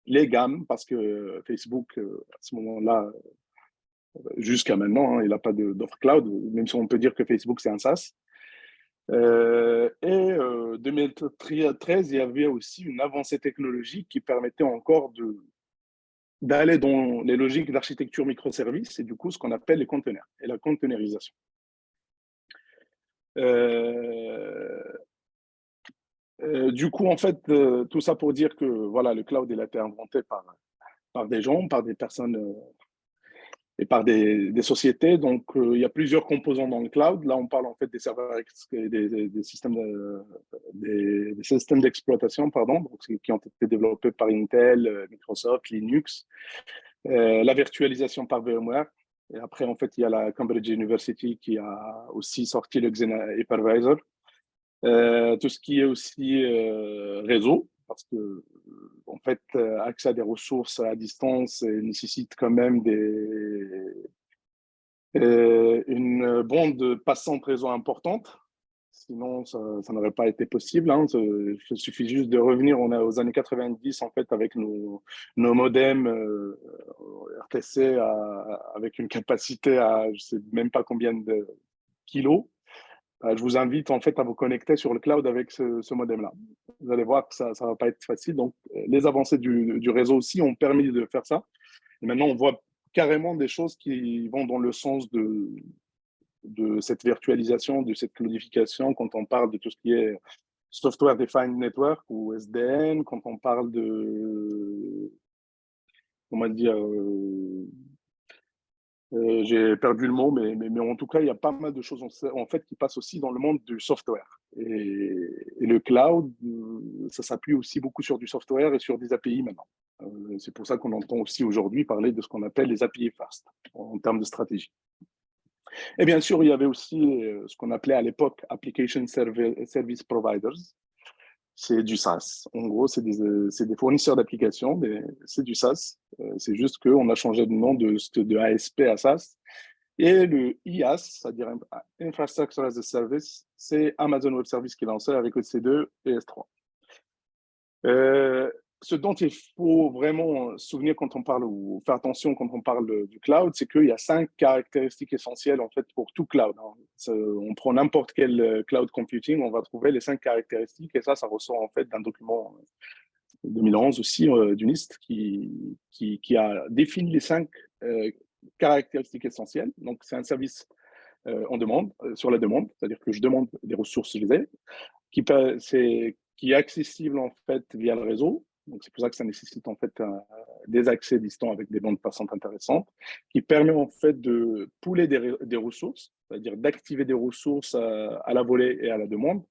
les GAM, parce que Facebook, à ce moment-là, jusqu'à maintenant, il n'a pas d'offre cloud, même si on peut dire que Facebook, c'est un SaaS. Et 2013, il y avait aussi une avancée technologique qui permettait encore d'aller dans les logiques d'architecture microservices et du coup, ce qu'on appelle les conteneurs et la containerisation. Du coup, en fait, tout ça pour dire que voilà, le cloud, il a été inventé par des gens, par des personnes et par des sociétés. Donc, il y a plusieurs composants dans le cloud. Là, on parle en fait des serveurs, des systèmes d'exploitation, pardon, donc, qui ont été développés par Intel, Microsoft, Linux, la virtualisation par VMware. Et après, en fait, il y a la Cambridge University qui a aussi sorti le Xena Hypervisor. Tout ce qui est aussi réseau, parce que en fait, accès à des ressources à distance nécessite quand même une bande passante réseau importante. Sinon, ça n'aurait pas été possible. Hein. Il suffit juste de revenir aux années 90, en fait, avec nos modems RTC avec une capacité à je ne sais même pas combien de kilos. Je vous invite en fait à vous connecter sur le cloud avec ce modem-là. Vous allez voir que ça ne va pas être facile. Donc, les avancées du réseau aussi ont permis de faire ça. Et maintenant, on voit carrément des choses qui vont dans le sens de cette virtualisation, de cette cloudification, quand on parle de tout ce qui est Software Defined Network ou SDN, quand on parle de, comment dire, j'ai perdu le mot, mais en tout cas, il y a pas mal de choses en fait qui passent aussi dans le monde du software. Et le cloud, ça s'appuie aussi beaucoup sur du software et sur des API maintenant. C'est pour ça qu'on entend aussi aujourd'hui parler de ce qu'on appelle les API Fast en termes de stratégie. Et bien sûr, il y avait aussi ce qu'on appelait à l'époque Application Service Providers. C'est du SaaS. En gros, c'est des fournisseurs d'applications, mais c'est du SaaS. C'est juste qu'on a changé de nom de ASP à SaaS. Et le IaaS, c'est-à-dire Infrastructure as a Service, c'est Amazon Web Services qui lançait avec EC2 et S3. Ce dont il faut vraiment se souvenir quand on parle, ou faire attention quand on parle du cloud, c'est qu'il y a 5 caractéristiques essentielles en fait pour tout cloud. On prend n'importe quel cloud computing, on va trouver les 5 caractéristiques, et ça ressort en fait d'un document 2011 aussi du NIST qui a défini les 5 caractéristiques essentielles. Donc c'est un service en demande, sur la demande, c'est-à-dire que je demande des ressources, je les ai, qui est accessible en fait via le réseau. Donc, c'est pour ça que ça nécessite en fait des accès distants avec des bandes passantes intéressantes, qui permet en fait de pooler des ressources, c'est-à-dire d'activer des ressources à la volée et à la demande,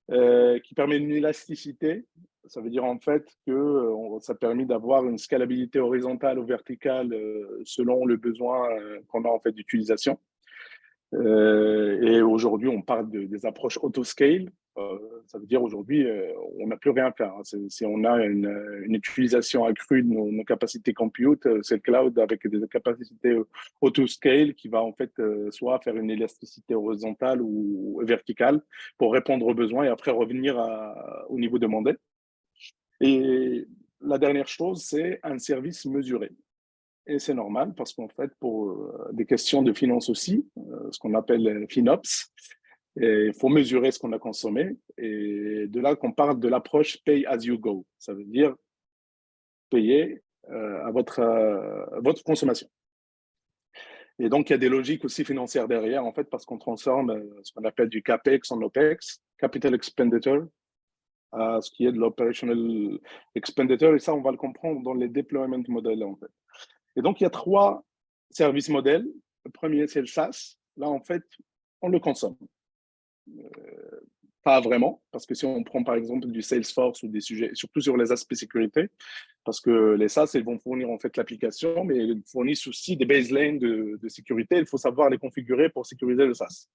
qui permet une élasticité. Ça veut dire en fait que ça permet d'avoir une scalabilité horizontale ou verticale selon le besoin qu'on a en fait d'utilisation. Et aujourd'hui, on parle des approches auto-scale. Ça veut dire aujourd'hui, on n'a plus rien à faire. Si on a une utilisation accrue de nos capacités compute, c'est le cloud avec des capacités auto-scale qui va en fait soit faire une élasticité horizontale ou verticale pour répondre aux besoins et après revenir au niveau demandé. Et la dernière chose, c'est un service mesuré. Et c'est normal parce qu'en fait, pour des questions de finance aussi, ce qu'on appelle FinOps, il faut mesurer ce qu'on a consommé. Et de là qu'on parle de l'approche Pay as you go. Ça veut dire payer à votre consommation. Et donc, il y a des logiques aussi financières derrière, en fait, parce qu'on transforme ce qu'on appelle du CAPEX en OPEX, Capital Expenditure, à ce qui est de l'Operational Expenditure. Et ça, on va le comprendre dans les deployment models, en fait. Et donc, il y a 3 services modèles. Le premier, c'est le SaaS. Là, en fait, on le consomme. Pas vraiment, parce que si on prend par exemple du Salesforce ou des sujets, surtout sur les aspects sécurité, parce que les SaaS, ils vont fournir en fait l'application, mais ils fournissent aussi des baselines de sécurité. Il faut savoir les configurer pour sécuriser le SaaS.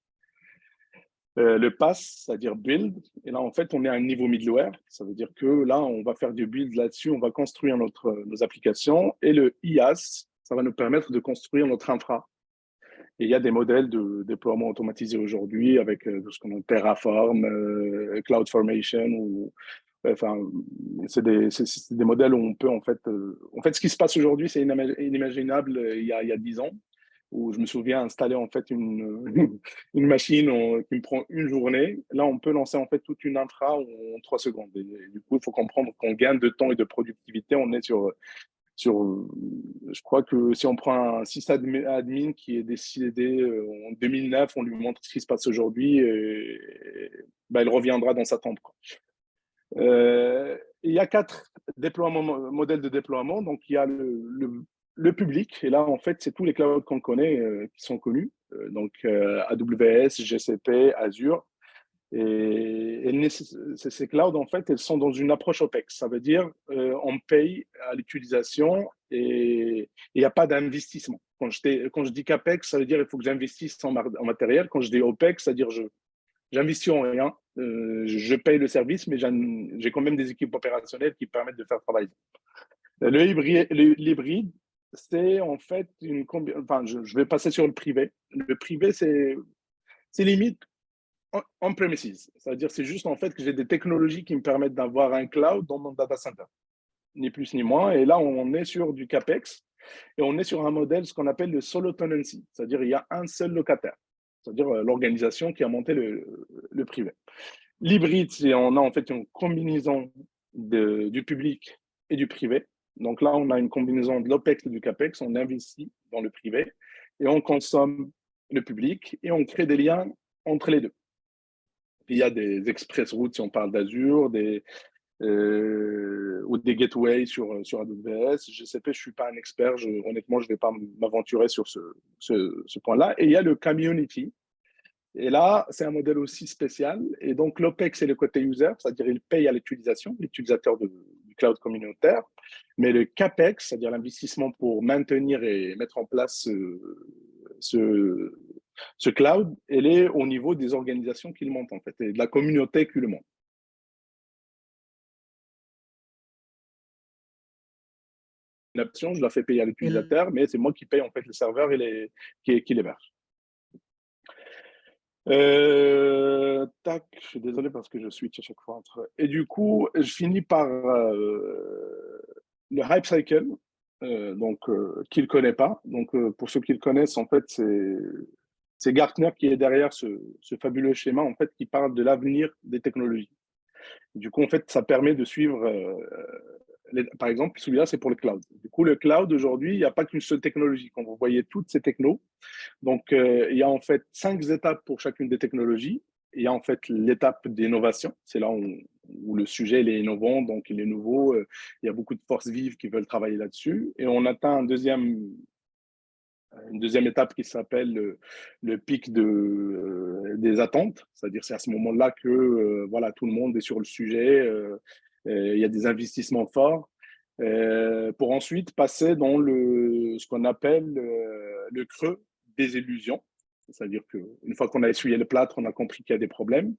Le PaaS, c'est-à-dire build, et là en fait on est à un niveau middleware, ça veut dire que là on va faire du build là-dessus, on va construire nos applications, et le IaaS, ça va nous permettre de construire notre infra. Et il y a des modèles de déploiement automatisé aujourd'hui avec ce qu'on appelle Terraform, CloudFormation, ou enfin c'est des modèles où on peut en fait ce qui se passe aujourd'hui c'est inimaginable il y a 10 ans. Où je me souviens installer en fait une machine qui me prend une journée. Là, on peut lancer en fait toute une infra en 3 secondes. Et du coup, il faut comprendre qu'on gagne de temps et de productivité. On est sur, je crois que si on prend un sysadmin qui est décidé en 2009, on lui montre ce qui se passe aujourd'hui, et il reviendra dans sa tombe, quoi. Il y a 4 modèles de déploiement. Donc, il y a le public, et là, en fait, c'est tous les clouds qu'on connaît qui sont connus. Donc, AWS, GCP, Azure. Et ces clouds, en fait, elles sont dans une approche OPEX. Ça veut dire on paye à l'utilisation et il n'y a pas d'investissement. Quand je dis CAPEX, ça veut dire il faut que j'investisse en matériel. Quand je dis OPEX, c'est-à-dire j'investis en rien. Je paye le service, mais j'ai quand même des équipes opérationnelles qui permettent de faire travailler. L'hybride, c'est en fait je vais passer sur le privé. Le privé, c'est limite on premises. C'est-à-dire, c'est juste en fait que j'ai des technologies qui me permettent d'avoir un cloud dans mon data center. Ni plus ni moins. Et là, on est sur du CAPEX et on est sur un modèle, ce qu'on appelle le solo tenancy. C'est-à-dire, il y a un seul locataire. c'est-à-dire l'organisation qui a monté le privé. L'hybride, on a en fait une combinaison du public et du privé. Donc là, on a une combinaison de l'OPEX et du CAPEX, on investit dans le privé et on consomme le public et on crée des liens entre les deux. Il y a des express routes si on parle d'Azure, ou des gateways sur AWS. GCP, je ne suis pas un expert, honnêtement, je ne vais pas m'aventurer sur ce point-là. Et il y a le community. Et là, c'est un modèle aussi spécial. Et donc, l'OPEX, c'est le côté user, c'est-à-dire il paye à l'utilisateur du cloud communautaire. Mais le CAPEX, c'est-à-dire l'investissement pour maintenir et mettre en place ce cloud, elle est au niveau des organisations qui le montent, en fait, et de la communauté qui le monte. L'option, je la fais payer à l'utilisateur, mais c'est moi qui paye en fait le serveur et qui l'héberge. Tac, je suis désolé parce que je switch à chaque fois entre. Et du coup, je finis par le hype cycle, qui ne le connaît pas. Donc, pour ceux qui le connaissent, en fait, c'est Gartner qui est derrière ce fabuleux schéma en fait qui parle de l'avenir des technologies. Du coup, en fait, ça permet de suivre. Par exemple, celui-là, c'est pour le cloud. Du coup, le cloud, aujourd'hui, il n'y a pas qu'une seule technologie. Quand vous voyez toutes ces technos, donc il y a en fait 5 étapes pour chacune des technologies. Il y a en fait l'étape d'innovation. C'est là où le sujet il est innovant, donc il est nouveau. Il y a beaucoup de forces vives qui veulent travailler là-dessus. Et on atteint une deuxième étape qui s'appelle le pic des attentes. C'est-à-dire c'est à ce moment-là que voilà, tout le monde est sur le sujet. Il y a des investissements forts pour ensuite passer dans ce qu'on appelle le creux des illusions. C'est-à-dire qu'une fois qu'on a essuyé le plâtre, on a compris qu'il y a des problèmes.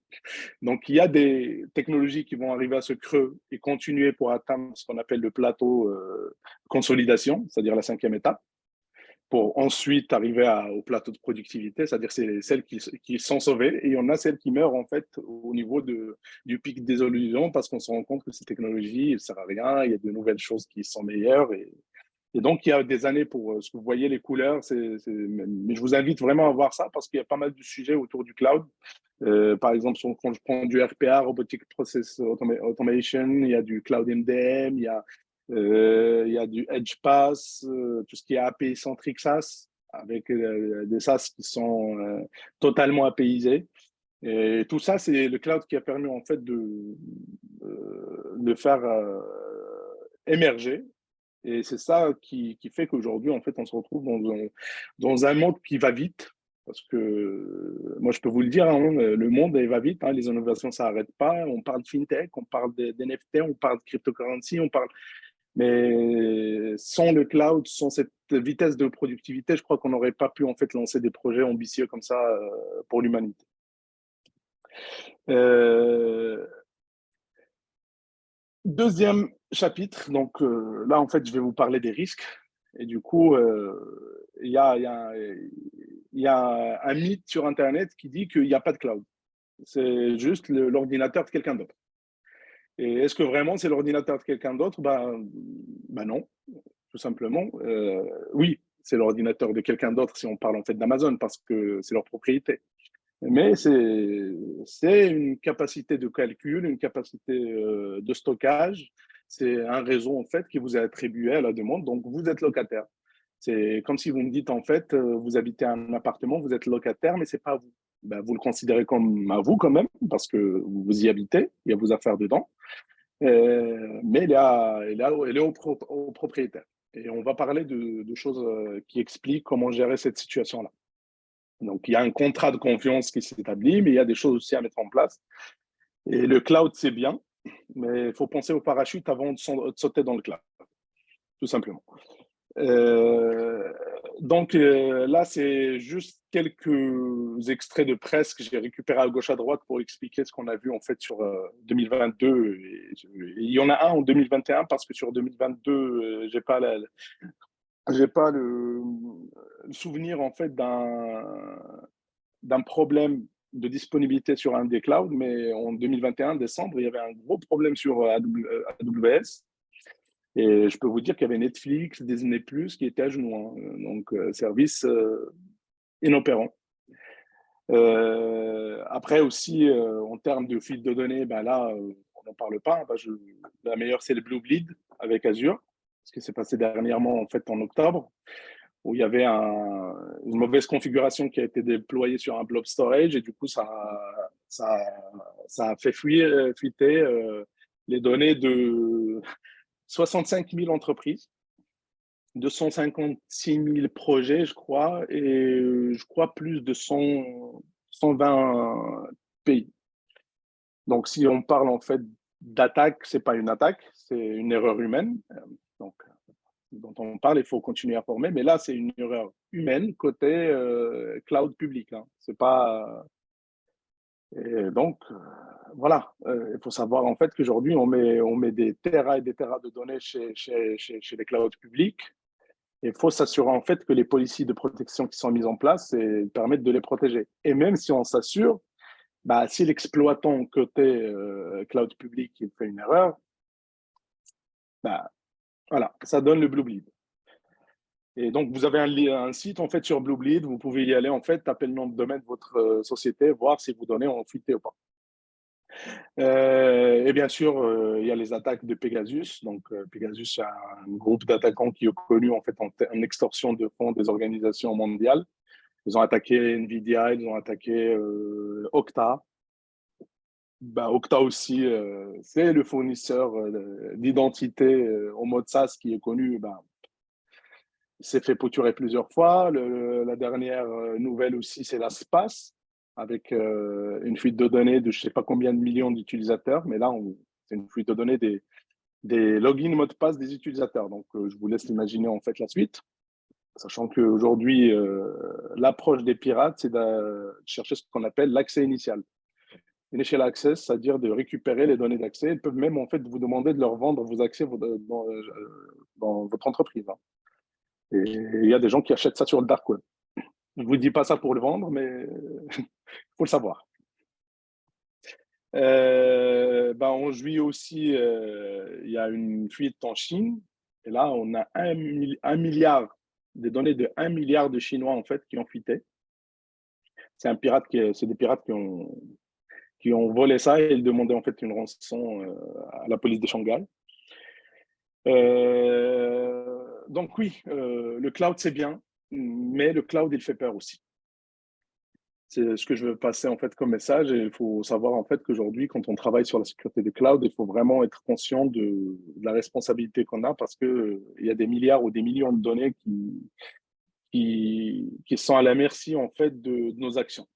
Donc, il y a des technologies qui vont arriver à ce creux et continuer pour atteindre ce qu'on appelle le plateau consolidation, c'est-à-dire la 5e étape, pour ensuite arriver au plateau de productivité, c'est-à-dire c'est celles qui sont sauvées, et il y en a celles qui meurent en fait au niveau du pic des illusions parce qu'on se rend compte que ces technologies ne servent à rien, il y a de nouvelles choses qui sont meilleures, et donc il y a des années pour ce que vous voyez les couleurs, mais je vous invite vraiment à voir ça parce qu'il y a pas mal de sujets autour du cloud. Par exemple, quand je prends du RPA, Robotic Process Automation, il y a du Cloud MDM, il y a du Edge Pass, tout ce qui est API-centric SaaS, avec des SaaS qui sont totalement APIisés. Et tout ça, c'est le cloud qui a permis en fait de faire émerger. Et c'est ça qui fait qu'aujourd'hui, en fait, on se retrouve dans un monde qui va vite. Parce que moi, je peux vous le dire, hein, le monde il va vite, hein, les innovations, ça n'arrête pas. On parle de fintech, on parle d'NFT, on parle de cryptocurrency, mais sans le cloud, sans cette vitesse de productivité, je crois qu'on n'aurait pas pu en fait lancer des projets ambitieux comme ça pour l'humanité. Deuxième chapitre, donc là en fait je vais vous parler des risques et du coup il y a un mythe sur internet qui dit qu'il n'y a pas de cloud, c'est juste l'ordinateur de quelqu'un d'autre. Et est-ce que vraiment c'est l'ordinateur de quelqu'un d'autre? Ben non, tout simplement. Oui, c'est l'ordinateur de quelqu'un d'autre si on parle en fait d'Amazon parce que c'est leur propriété. Mais c'est une capacité de calcul, une capacité de stockage. C'est un réseau en fait qui vous est attribué à la demande, donc vous êtes locataire. C'est comme si vous me dites en fait, vous habitez un appartement, vous êtes locataire, mais c'est pas à vous. Ben, vous le considérez comme à vous quand même parce que vous y habitez, il y a vos affaires dedans. Mais elle est au propriétaire. Et on va parler de choses qui expliquent comment gérer cette situation-là. Donc, il y a un contrat de confiance qui s'établit, mais il y a des choses aussi à mettre en place. Et le cloud, c'est bien, mais il faut penser au parachute avant de sauter dans le cloud, tout simplement. Donc là, c'est juste quelques extraits de presse que j'ai récupérés à gauche à droite pour expliquer ce qu'on a vu en fait sur 2022. Et il y en a un en 2021 parce que sur 2022, j'ai pas le souvenir en fait d'un problème de disponibilité sur un des clouds, mais en 2021, décembre, il y avait un gros problème sur AWS. Et je peux vous dire qu'il y avait Netflix, Disney+, qui étaient à genoux. Hein. Donc, service inopérant. Après aussi, en termes de fuite de données, ben là, on n'en parle pas. Ben la meilleure, c'est le Blue Bleed avec Azure, ce qui s'est passé dernièrement en fait en octobre, où il y avait une mauvaise configuration qui a été déployée sur un blob storage et du coup, ça a fait fuiter les données de 65 000 entreprises, 256 000 projets, je crois, et je crois plus de 120 pays. Donc, si on parle en fait d'attaque, c'est pas une attaque, c'est une erreur humaine. Donc, dont on parle, il faut continuer à former, mais là, c'est une erreur humaine côté cloud public. Hein. C'est pas. Et donc, voilà, il faut savoir en fait qu'aujourd'hui, on met des terras et des terras de données chez les clouds publics. Il faut s'assurer en fait que les policiers de protection qui sont mises en place permettent de les protéger. Et même si on s'assure, bah, si l'exploitant côté cloud public il fait une erreur, bah, voilà, ça donne le Blue Bleed. Et donc, vous avez un site en fait sur Blue Bleed, vous pouvez y aller en fait, taper le nom de domaine de votre société, voir si vos données ont fuité ou pas. Et bien sûr, il y a les attaques de Pegasus. Donc, Pegasus, c'est un groupe d'attaquants qui est connu en fait en extorsion de fonds des organisations mondiales. Ils ont attaqué Nvidia, ils ont attaqué Okta. Bah, Okta aussi, c'est le fournisseur d'identité en mode SaaS qui est connu. Bah, il s'est fait poturer plusieurs fois. La dernière nouvelle aussi, c'est la SPAS, avec une fuite de données de je ne sais pas combien de millions d'utilisateurs. Mais là, c'est une fuite de données des logins, mots de passe des utilisateurs. Donc, je vous laisse imaginer en fait la suite. Sachant qu'aujourd'hui, l'approche des pirates, c'est de chercher ce qu'on appelle l'accès initial. Initial access, c'est-à-dire de récupérer les données d'accès. Ils peuvent même en fait vous demander de leur vendre vos accès dans votre entreprise. Hein. Et il y a des gens qui achètent ça sur le dark web. Je ne vous dis pas ça pour le vendre, mais il faut le savoir. En juillet aussi, il y a une fuite en Chine. Et là, on a 1 milliard, des données de 1 milliard de Chinois en fait qui ont fuité. C'est des pirates qui ont volé ça et ils demandaient en fait une rançon à la police de Shanghai. Donc oui, le cloud c'est bien, mais le cloud il fait peur aussi. C'est ce que je veux passer en fait comme message et il faut savoir en fait qu'aujourd'hui quand on travaille sur la sécurité du cloud, il faut vraiment être conscient de la responsabilité qu'on a parce que il y a des milliards ou des millions de données qui sont à la merci en fait de nos actions.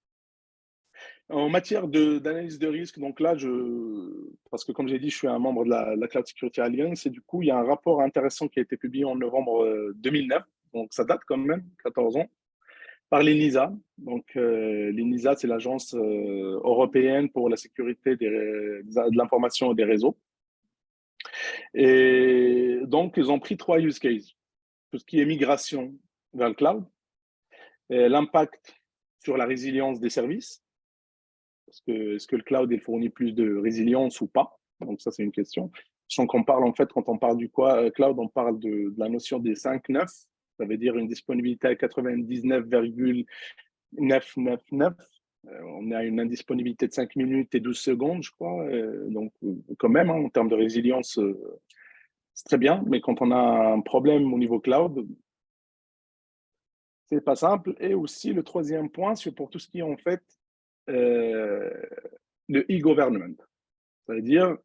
En matière d'analyse de risque, donc là, parce que comme j'ai dit, je suis un membre de la Cloud Security Alliance et du coup, il y a un rapport intéressant qui a été publié en novembre 2009, donc ça date quand même, 14 ans, par l'ENISA. Donc l'ENISA, c'est l'agence européenne pour la sécurité de l'information et des réseaux. Et donc, ils ont pris 3 use cases. Tout ce qui est migration vers le cloud, l'impact sur la résilience des services, est-ce que le cloud il fournit plus de résilience ou pas? Donc ça, c'est une question. Sachant qu'on parle, en fait, quand on parle du cloud, on parle de la notion des 5-9. Ça veut dire une disponibilité à 99,999. On a une indisponibilité de 5 minutes et 12 secondes, je crois. Donc, quand même, hein, en termes de résilience, c'est très bien. Mais quand on a un problème au niveau cloud, c'est pas simple. Et aussi, le troisième point, c'est pour tout ce qui est, en fait, le e-government. C'est-à-dire,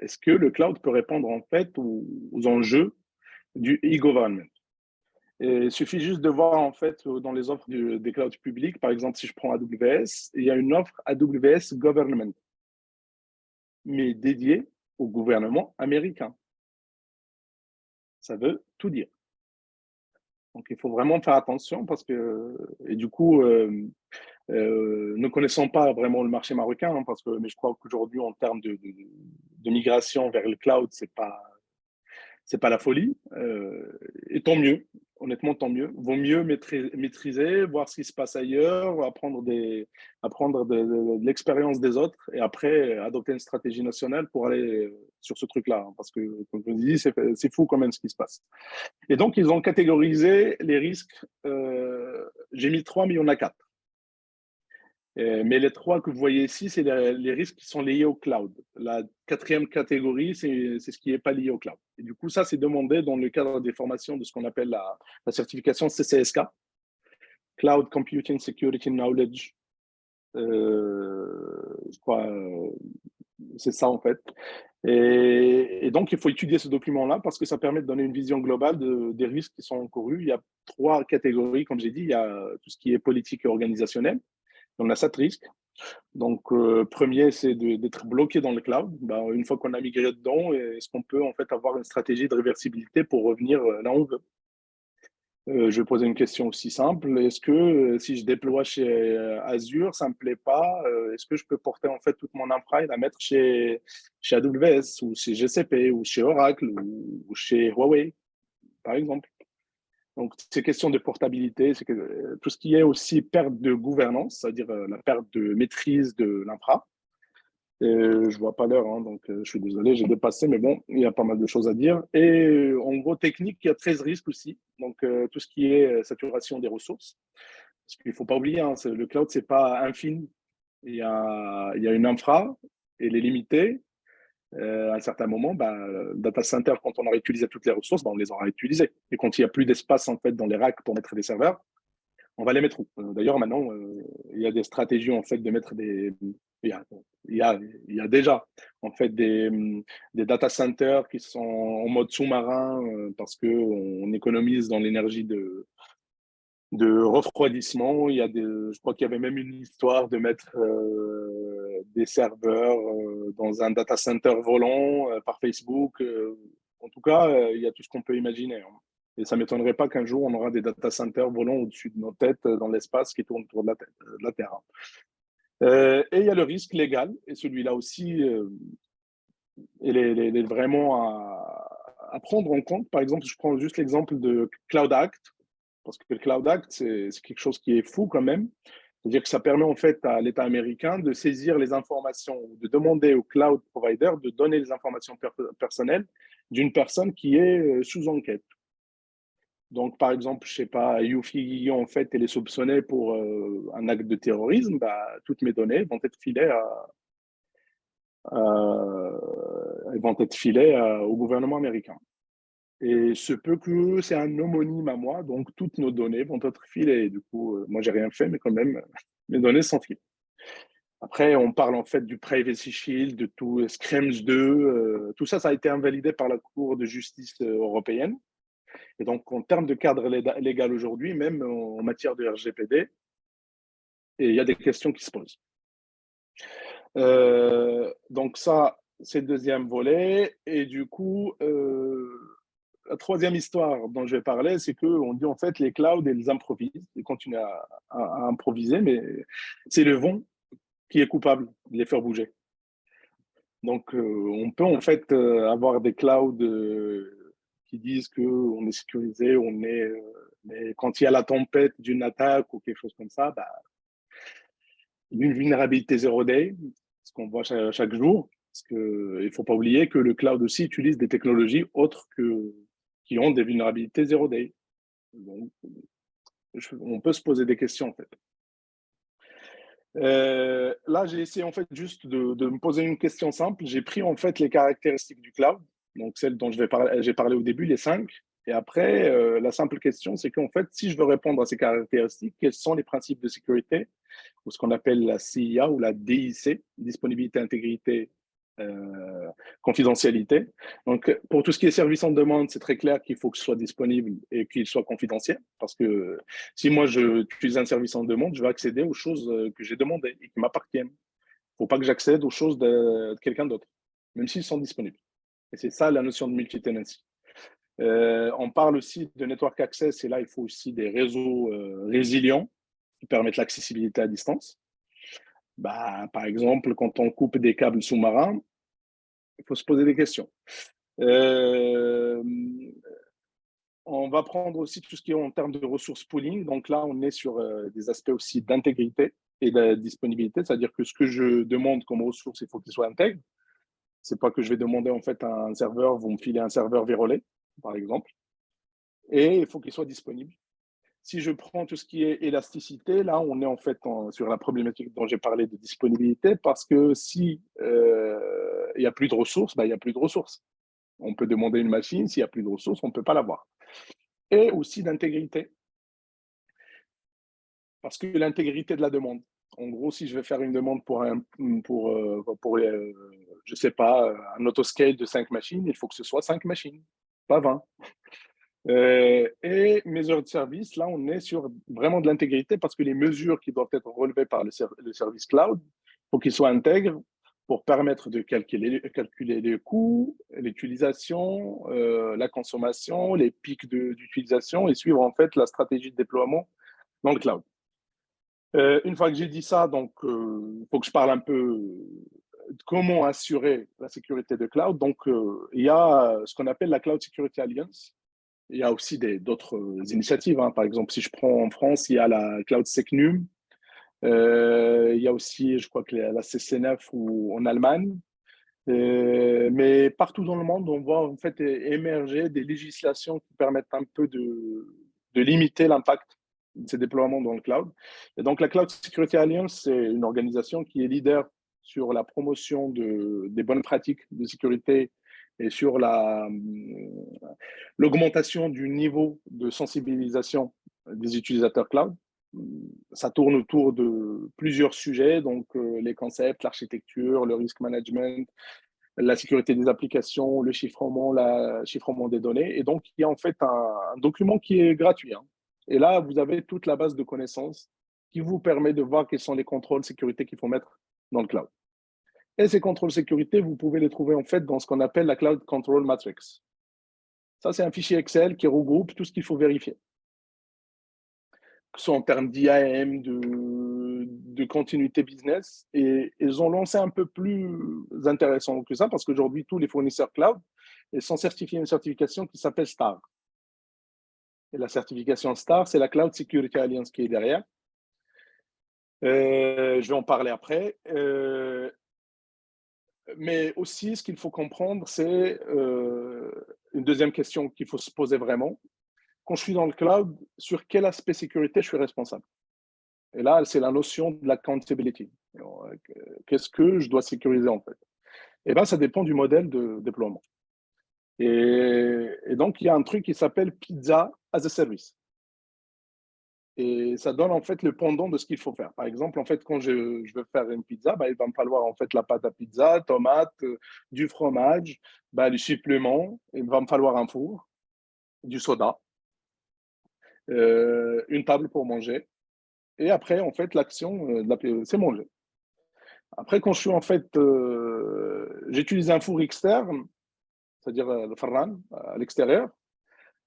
est-ce que le cloud peut répondre en fait aux enjeux du e-government? Il suffit juste de voir en fait dans les offres des clouds publics, par exemple si je prends AWS, il y a une offre AWS Government, mais dédiée au gouvernement américain. Ça veut tout dire. Donc il faut vraiment faire attention parce que, et du coup, ne connaissant pas vraiment le marché marocain, hein, mais je crois qu'aujourd'hui, en termes de migration vers le cloud, c'est pas la folie. Et tant mieux, honnêtement, tant mieux. Vaut mieux maîtriser, voir ce qui se passe ailleurs, apprendre de l'expérience des autres et après adopter une stratégie nationale pour aller sur ce truc-là. Parce que, comme je vous dis, c'est fou quand même ce qui se passe. Et donc, ils ont catégorisé les risques. J'ai mis 3, mais il y en a 4. Mais les trois que vous voyez ici, c'est les risques qui sont liés au cloud. La quatrième catégorie, c'est ce qui n'est pas lié au cloud. Et du coup, ça, c'est demandé dans le cadre des formations de ce qu'on appelle la certification CCSK, Cloud Computing Security Knowledge. Je crois, c'est ça en fait. Et donc, il faut étudier ce document-là parce que ça permet de donner une vision globale des risques qui sont encourus. Il y a trois catégories, comme j'ai dit. Il y a tout ce qui est politique et organisationnel. On a 7 risques. Donc, premier, c'est d'être bloqué dans le cloud. Ben, une fois qu'on a migré dedans, est-ce qu'on peut en fait avoir une stratégie de réversibilité pour revenir là où on veut? Je vais poser une question aussi simple. Est-ce que si je déploie chez Azure, ça ne me plaît pas, est-ce que je peux porter en fait toute mon infra et la mettre chez AWS ou chez GCP ou chez Oracle ou chez Huawei, par exemple? Donc, ces questions de portabilité, c'est que tout ce qui est aussi perte de gouvernance, c'est-à-dire la perte de maîtrise de l'infra. Je vois pas l'heure, hein, donc je suis désolé, j'ai dépassé, mais bon, il y a pas mal de choses à dire. Et en gros, technique, il y a 13 risques aussi. Donc, tout ce qui est saturation des ressources. Parce qu'il ne faut pas oublier, hein, le cloud, c'est pas infini. Il y a une infra, elle est limitée. À un certain moment, le data center, quand on aura utilisé toutes les ressources, on les aura utilisées. Et quand il n'y a plus d'espace en fait, dans les racks pour mettre des serveurs, on va les mettre où? D'ailleurs, maintenant, il y a des stratégies en fait, de mettre des. Il y a déjà en fait, des data centers qui sont en mode sous-marin parce qu'on économise dans l'énergie de refroidissement. Je crois qu'il y avait même une histoire de mettre des serveurs dans un data center volant par Facebook. En tout cas, il y a tout ce qu'on peut imaginer. Hein. Et ça ne m'étonnerait pas qu'un jour, on aura des data centers volants au-dessus de nos têtes dans l'espace qui tournent autour de la Terre. Et il y a le risque légal, et celui-là aussi, il est vraiment à prendre en compte. Par exemple, je prends juste l'exemple de Cloud Act, parce que le Cloud Act, c'est quelque chose qui est fou quand même. C'est-à-dire que ça permet en fait à l'État américain de saisir les informations, de demander au cloud provider de donner les informations personnelles d'une personne qui est sous enquête. Donc, par exemple, je sais pas, Youfi Guillon, en fait, elle est soupçonnée pour un acte de terrorisme, toutes mes données vont être filées au gouvernement américain. Et ce peut que c'est un homonyme à moi, donc toutes nos données vont être filées. Du coup, moi, j'ai rien fait, mais quand même, mes données sont filées. Après, on parle en fait du Privacy Shield, de tout SCREMS 2, tout ça, ça a été invalidé par la Cour de justice européenne. Et donc, en termes de cadre légal aujourd'hui, même en matière de RGPD, il y a des questions qui se posent. Donc ça, c'est le deuxième volet. Et du coup, la troisième histoire dont je vais parler, c'est qu'on dit en fait les clouds, ils improvisent, ils continuent à improviser, mais c'est le vent qui est coupable de les faire bouger. Donc, on peut en fait avoir des clouds qui disent qu'on est sécurisé, mais quand il y a la tempête d'une attaque ou quelque chose comme ça, une vulnérabilité zero day, ce qu'on voit chaque jour, parce qu'il ne faut pas oublier que le cloud aussi utilise des technologies autres qui ont des vulnérabilités zero day. Donc, on peut se poser des questions en fait. Là, j'ai essayé en fait juste de me poser une question simple. J'ai pris en fait les caractéristiques du cloud, donc celles dont j'ai parlé au début, les 5. Et après, la simple question, c'est qu'en fait, si je veux répondre à ces caractéristiques, quels sont les principes de sécurité, ou ce qu'on appelle la CIA ou la DIC, disponibilité, intégrité, confidentialité. Donc, pour tout ce qui est service en demande, c'est très clair qu'il faut que ce soit disponible et qu'il soit confidentiel. Parce que si moi, j'utilise un service en demande, je vais accéder aux choses que j'ai demandées et qui m'appartiennent. Il ne faut pas que j'accède aux choses de quelqu'un d'autre, même s'ils sont disponibles. Et c'est ça la notion de multi-tenancy. On parle aussi de network access, et là, il faut aussi des réseaux résilients qui permettent l'accessibilité à distance. Par exemple, quand on coupe des câbles sous-marins, il faut se poser des questions. On va prendre aussi tout ce qui est en termes de ressources pooling. Donc là, on est sur des aspects aussi d'intégrité et de disponibilité, c'est-à-dire que ce que je demande comme ressource, il faut qu'il soit intègre. C'est pas que je vais demander en fait à un serveur, vous me filez un serveur vérolé, par exemple. Et il faut qu'il soit disponible. Si je prends tout ce qui est élasticité, là, on est en fait sur la problématique dont j'ai parlé de disponibilité, parce que si il n'y a plus de ressources, il n'y a plus de ressources. On peut demander une machine, s'il n'y a plus de ressources, on ne peut pas l'avoir. Et aussi d'intégrité, parce que l'intégrité de la demande. En gros, si je vais faire une demande je sais pas, un autoscale de 5 machines, il faut que ce soit 5 machines, pas 20. Et mes heures de service, là, on est sur vraiment de l'intégrité, parce que les mesures qui doivent être relevées par le service cloud, il faut qu'ils soient intègres pour permettre de calculer les coûts, l'utilisation, la consommation, les pics d'utilisation, et suivre en fait la stratégie de déploiement dans le cloud. Une fois que j'ai dit ça, donc il faut que je parle un peu de comment assurer la sécurité de cloud. Donc, il y a ce qu'on appelle la Cloud Security Alliance. Il y a aussi d'autres initiatives. Hein. Par exemple, si je prends en France, il y a la Cloud Secnum. Il y a aussi, je crois que la CCNF ou en Allemagne. Mais partout dans le monde, on voit en fait émerger des législations qui permettent un peu de limiter l'impact de ces déploiements dans le cloud. Et donc, la Cloud Security Alliance, c'est une organisation qui est leader sur la promotion des bonnes pratiques de sécurité et sur l'augmentation du niveau de sensibilisation des utilisateurs cloud. Ça tourne autour de plusieurs sujets, donc les concepts, l'architecture, le risk management, la sécurité des applications, le chiffrement des données. Et donc, il y a en fait un document qui est gratuit. Hein. Et là, vous avez toute la base de connaissances qui vous permet de voir quels sont les contrôles sécurité qu'il faut mettre dans le cloud. Et ces contrôles sécurité, vous pouvez les trouver en fait dans ce qu'on appelle la Cloud Control Matrix. Ça, c'est un fichier Excel qui regroupe tout ce qu'il faut vérifier, que ce soit en termes d'IAM, de continuité business. Et ils ont lancé un peu plus intéressant que ça, parce qu'aujourd'hui, tous les fournisseurs cloud, ils sont certifiés une certification qui s'appelle STAR. Et la certification STAR, c'est la Cloud Security Alliance qui est derrière. Je vais en parler après. Mais aussi, ce qu'il faut comprendre, c'est une deuxième question qu'il faut se poser vraiment. Quand je suis dans le cloud, sur quel aspect sécurité je suis responsable? Et là, c'est la notion de l'accountability. Qu'est-ce que je dois sécuriser en fait? Eh bien, ça dépend du modèle de déploiement. Et donc, il y a un truc qui s'appelle Pizza as a Service. Et ça donne en fait le pendant de ce qu'il faut faire. Par exemple, en fait, quand je veux faire une pizza, il va me falloir en fait la pâte à pizza, tomates, du fromage, les suppléments, il va me falloir un four, du soda, une table pour manger. Et après, en fait, l'action, c'est manger. Après, quand je suis en fait, j'utilise un four externe, c'est-à-dire le farran à l'extérieur.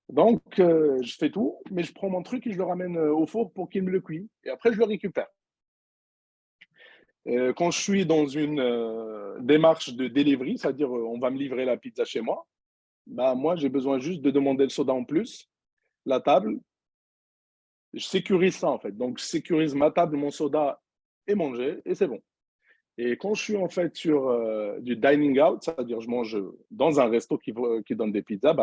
Donc, je fais tout, mais je prends mon truc et je le ramène au four pour qu'il me le cuise. Et après, je le récupère. Quand je suis dans une démarche de delivery, c'est-à-dire on va me livrer la pizza chez moi, moi, j'ai besoin juste de demander le soda en plus, la table. Je sécurise ça, en fait. Donc, je sécurise ma table, mon soda et manger, et c'est bon. Et quand je suis en fait sur du dining out, c'est-à-dire je mange dans un resto qui donne des pizzas,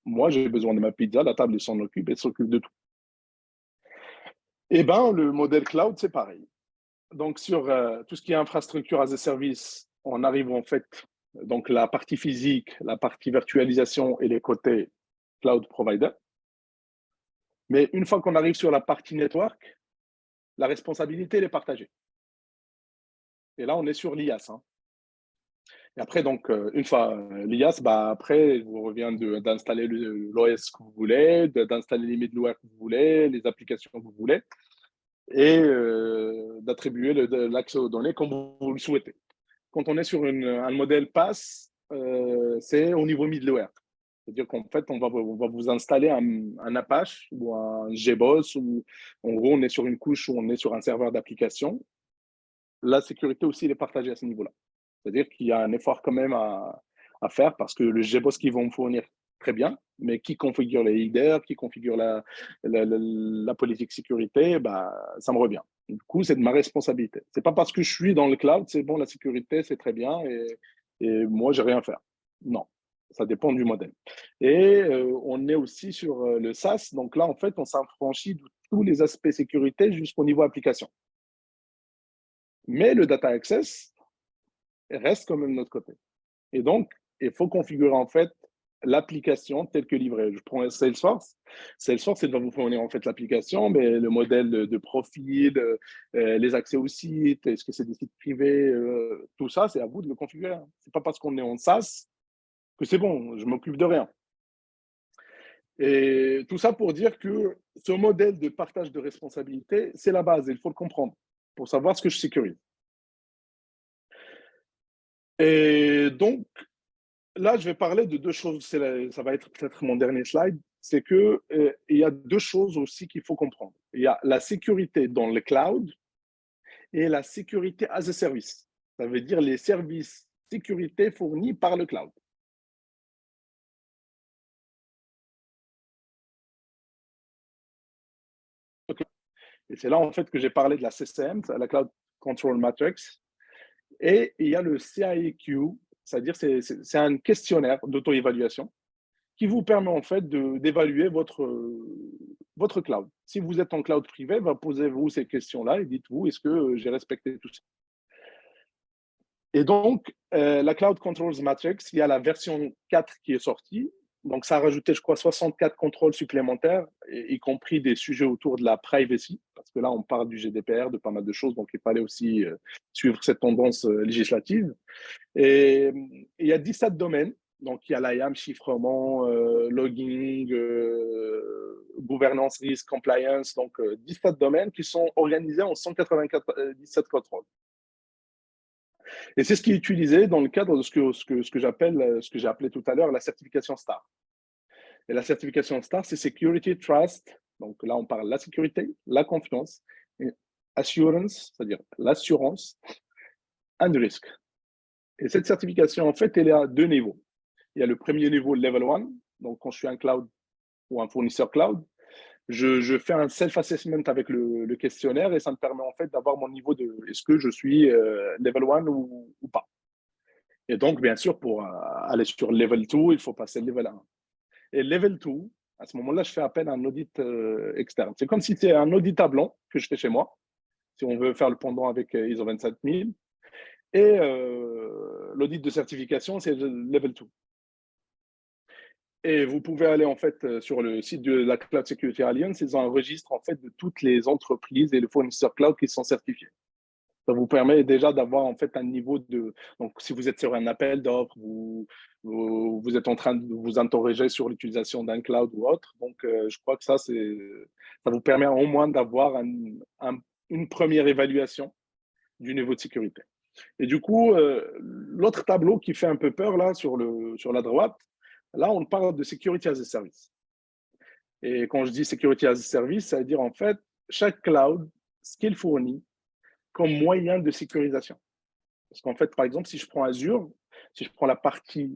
moi j'ai besoin de ma pizza, la table s'en occupe et s'occupe de tout. Et le modèle cloud, c'est pareil. Donc sur tout ce qui est infrastructure as a service, on arrive en fait, donc la partie physique, la partie virtualisation et les côtés cloud provider. Mais une fois qu'on arrive sur la partie network, la responsabilité elle est partagée. Et là, on est sur l'IaaS. Hein. Et après, donc, une fois l'IaaS, après, il vous revient d'installer l'OS que vous voulez, d'installer les middleware que vous voulez, les applications que vous voulez, et d'attribuer l'accès aux données comme vous le souhaitez. Quand on est sur un modèle PaaS, c'est au niveau middleware. C'est-à-dire qu'en fait, on va vous installer un Apache ou un JBoss, ou en gros, on est sur une couche où on est sur un serveur d'application. La sécurité aussi, elle est partagée à ce niveau-là. C'est-à-dire qu'il y a un effort quand même à faire, parce que le JBoss qu'ils vont me fournir, très bien, mais qui configure les headers, qui configure la politique sécurité, ça me revient. Du coup, c'est de ma responsabilité. C'est pas parce que je suis dans le cloud, c'est bon, la sécurité, c'est très bien, et moi, j'ai rien à faire. Non. Ça dépend du modèle. Et on est aussi sur le SaaS. Donc là, en fait, on s'affranchit de tous les aspects sécurité jusqu'au niveau application. Mais le data access reste quand même de notre côté. Et donc, il faut configurer en fait l'application telle que livrée. Je prends Salesforce. Salesforce, il va vous fournir en fait l'application, mais le modèle de profil, les accès au site, est-ce que c'est des sites privés, tout ça, c'est à vous de le configurer. C'est pas parce qu'on est en SaaS que c'est bon, je m'occupe de rien. Et tout ça pour dire que ce modèle de partage de responsabilité, c'est la base, il faut le comprendre pour savoir ce que je sécurise. Et donc, là, je vais parler de deux choses. Ça va être peut-être mon dernier slide. C'est qu'il y a deux choses aussi qu'il faut comprendre. Il y a la sécurité dans le cloud et la sécurité as a service. Ça veut dire les services sécurité fournis par le cloud. Et c'est là, en fait, que j'ai parlé de la CCM, la Cloud Control Matrix. Et il y a le CIQ, c'est-à-dire c'est un questionnaire d'auto-évaluation qui vous permet, en fait, d'évaluer votre cloud. Si vous êtes en cloud privé, posez-vous ces questions-là et dites-vous, est-ce que j'ai respecté tout ça? Et donc, la Cloud Controls Matrix, il y a la version 4 qui est sortie. Donc, ça a rajouté, je crois, 64 contrôles supplémentaires, y compris des sujets autour de la privacy, parce que là, on parle du GDPR, de pas mal de choses, donc il fallait aussi suivre cette tendance législative. Et il y a 17 domaines, donc il y a l'IAM, chiffrement, logging, gouvernance, risque, compliance, donc 17 domaines qui sont organisés en 197 contrôles. Et c'est ce qui est utilisé dans le cadre de ce que j'ai appelé tout à l'heure la certification STAR. Et la certification STAR, c'est Security Trust. Donc là, on parle de la sécurité, la confiance, et assurance, c'est-à-dire l'assurance, and risk. Et cette certification, en fait, elle est à deux niveaux. Il y a le premier niveau, level 1. Donc, quand je suis un cloud ou un fournisseur cloud, je fais un self-assessment avec le questionnaire et ça me permet en fait d'avoir mon niveau de est-ce que je suis level 1 ou pas. Et donc, bien sûr, pour aller sur level 2, il faut passer level 1. Et level 2, à ce moment-là, je fais appel à un audit externe. C'est comme si c'était un audit à blanc que je fais chez moi, si on veut faire le pendant avec ISO 27000. Et l'audit de certification, c'est level 2. Et vous pouvez aller en fait sur le site de la Cloud Security Alliance, ils ont un registre en fait de toutes les entreprises et les fournisseurs cloud qui sont certifiés. Ça vous permet déjà d'avoir en fait un niveau de. Donc, si vous êtes sur un appel d'offres, vous êtes en train de vous interroger sur l'utilisation d'un cloud ou autre. Donc, je crois que ça vous permet au moins d'avoir une première évaluation du niveau de sécurité. Et du coup, l'autre tableau qui fait un peu peur là sur la droite, là, on parle de security as a service. Et quand je dis security as a service, ça veut dire en fait chaque cloud, ce qu'il fournit comme moyen de sécurisation. Parce qu'en fait, par exemple, si je prends Azure, si je prends la partie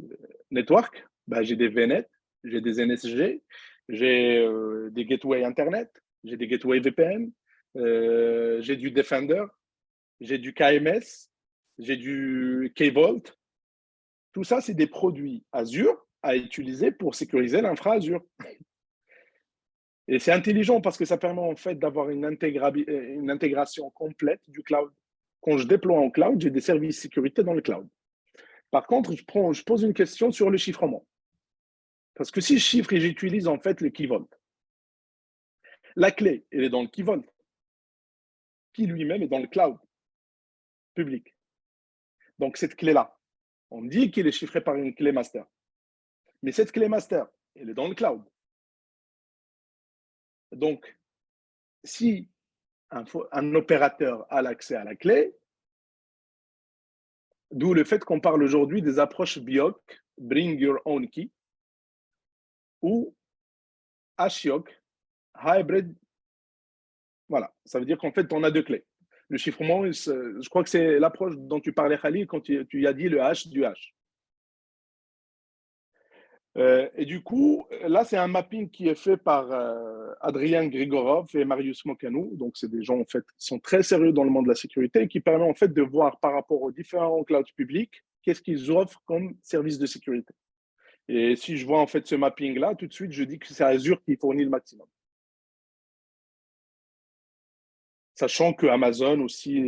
network, j'ai des VNet, j'ai des NSG, j'ai des gateways Internet, j'ai des gateways VPN, j'ai du Defender, j'ai du KMS, j'ai du Kvault. Tout ça, c'est des produits Azure à utiliser pour sécuriser l'infra Azure. Et c'est intelligent parce que ça permet en fait d'avoir une intégration complète du cloud. Quand je déploie en cloud, j'ai des services sécurité dans le cloud. Par contre, je pose une question sur le chiffrement. Parce que si je chiffre et j'utilise en fait le Kvault, la clé, elle est dans le Kvault, qui lui-même est dans le cloud public. Donc cette clé-là, on dit qu'elle est chiffrée par une clé master. Mais cette clé master, elle est dans le cloud. Donc, si un opérateur a l'accès à la clé, d'où le fait qu'on parle aujourd'hui des approches BIOC, Bring Your Own Key, ou HIOC, Hybrid. Voilà, ça veut dire qu'en fait, on a deux clés. Le chiffrement, je crois que c'est l'approche dont tu parlais, Khalil, quand tu as dit le H du H. Et du coup, là, c'est un mapping qui est fait par Adrien Grigorov et Marius Mokanou. Donc, c'est des gens, en fait, qui sont très sérieux dans le monde de la sécurité et qui permettent, en fait, de voir par rapport aux différents clouds publics, qu'est-ce qu'ils offrent comme service de sécurité. Et si je vois en fait ce mapping-là, tout de suite, je dis que c'est Azure qui fournit le maximum. Sachant que Amazon aussi,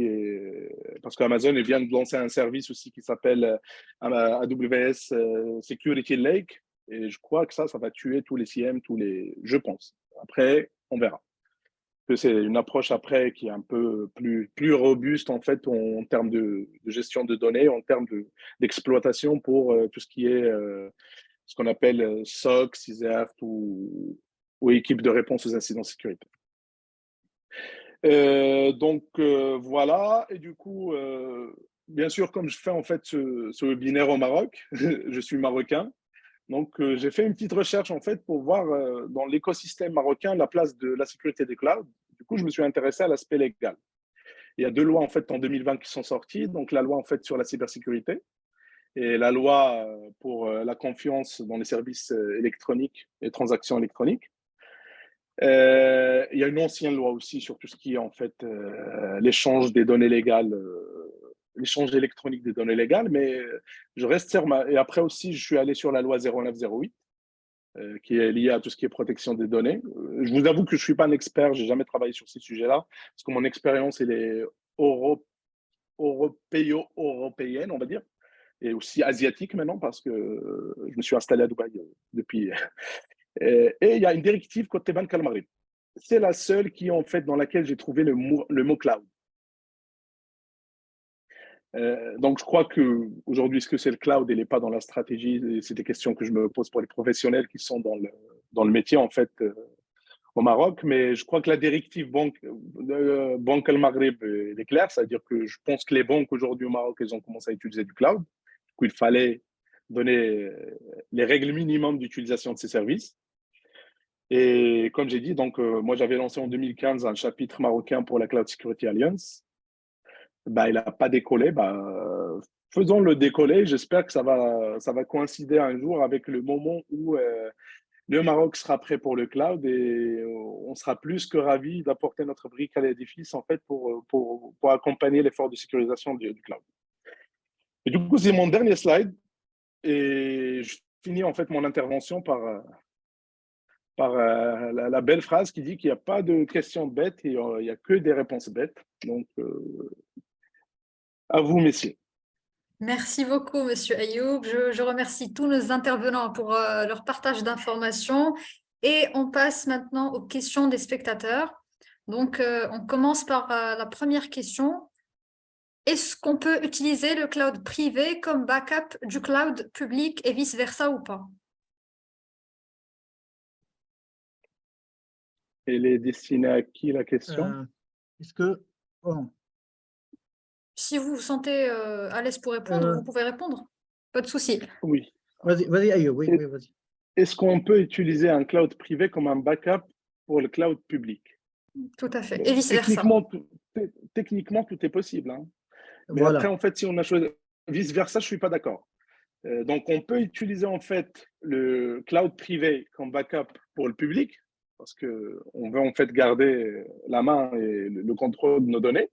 parce qu'Amazon vient de lancer un service aussi qui s'appelle AWS Security Lake, et je crois que ça va tuer tous les CM, je pense. Après, on verra. Que c'est une approche après qui est un peu plus robuste en fait en termes de gestion de données, en termes d'exploitation pour tout ce qui est ce qu'on appelle SOC, CISERT ou équipe de réponse aux incidents de sécurité. Voilà, et du coup, bien sûr, comme je fais en fait ce webinaire au Maroc, je suis marocain, donc j'ai fait une petite recherche en fait pour voir dans l'écosystème marocain la place de la sécurité des clouds. Du coup, je me suis intéressé à l'aspect légal. Il y a 2 lois en fait en 2020 qui sont sorties, donc la loi en fait sur la cybersécurité et la loi pour la confiance dans les services électroniques et transactions électroniques. Il y a une ancienne loi aussi sur tout ce qui est en fait l'échange des données légales, l'échange électronique des données légales, mais je reste sur Et après aussi, je suis allé sur la loi 0908, qui est liée à tout ce qui est protection des données. Je vous avoue que je ne suis pas un expert, je n'ai jamais travaillé sur ces sujets-là, parce que mon expérience, elle est européenne, on va dire, et aussi asiatique maintenant, parce que je me suis installé à Dubaï depuis... Et il y a une directive côté Banque Al Maghrib. C'est la seule qui, en fait, dans laquelle j'ai trouvé le mot cloud. Donc, je crois qu'aujourd'hui, est-ce que c'est le cloud? Il n'est pas dans la stratégie. C'est des questions que je me pose pour les professionnels qui sont dans le métier, en fait, au Maroc. Mais je crois que la directive Banque Al Maghrib est claire. C'est-à-dire que je pense que les banques aujourd'hui au Maroc, elles ont commencé à utiliser du cloud. Du coup, il fallait donner les règles minimum d'utilisation de ces services. Et comme j'ai dit, donc, moi, j'avais lancé en 2015 un chapitre marocain pour la Cloud Security Alliance. Il n'a pas décollé. Faisons-le décoller. J'espère que ça va coïncider un jour avec le moment où le Maroc sera prêt pour le cloud et on sera plus que ravis d'apporter notre brique à l'édifice en fait, pour accompagner l'effort de sécurisation du cloud. Et du coup, c'est mon dernier slide. Et je finis en fait mon intervention par la belle phrase qui dit qu'il n'y a pas de questions bêtes et il n'y a que des réponses bêtes. Donc, à vous, messieurs. Merci beaucoup, Monsieur Ayoub. Je remercie tous nos intervenants pour leur partage d'informations. Et on passe maintenant aux questions des spectateurs. Donc, on commence par la première question. Est-ce qu'on peut utiliser le cloud privé comme backup du cloud public et vice-versa ou pas? Elle est destinée à qui la question? Est-ce que... Oh. Si vous vous sentez à l'aise pour répondre, vous pouvez répondre. Pas de souci. Oui. Vas-y, Ayoub, oui, vas-y. Est-ce qu'on peut utiliser un cloud privé comme un backup pour le cloud public? Tout à fait. Et vice-versa. Techniquement, tout est possible. Hein. Mais Voilà. après, en fait, si on a choisi vice-versa, je ne suis pas d'accord. Donc, on peut utiliser en fait le cloud privé comme backup pour le public parce qu'on veut en fait garder la main et le contrôle de nos données.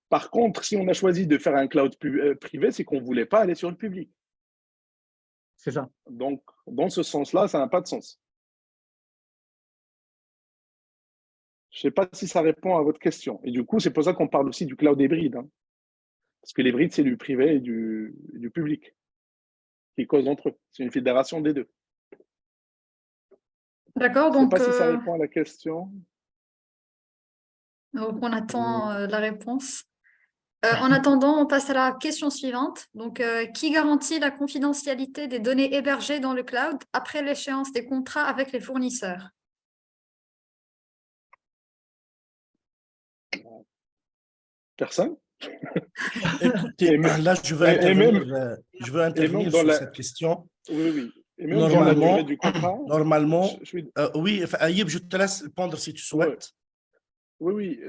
Par contre, si on a choisi de faire un cloud privé, c'est qu'on ne voulait pas aller sur le public. C'est ça. Donc, dans ce sens-là, ça n'a pas de sens. Je ne sais pas si ça répond à votre question. Et du coup, c'est pour ça qu'on parle aussi du cloud hybride. Hein. Parce que l'hybride, c'est du privé et du public qui causent entre eux. C'est une fédération des deux. D'accord, donc... Je ne sais pas si ça répond à la question. Donc, on attend la réponse. En attendant, on passe à la question suivante. Donc, qui garantit la confidentialité des données hébergées dans le cloud après l'échéance des contrats avec les fournisseurs? Personne? Écoutez, là, je veux intervenir sur cette question. Oui. Et même normalement, dans la durée du contrat, oui, Ayoub, je te laisse répondre si tu souhaites. Oui,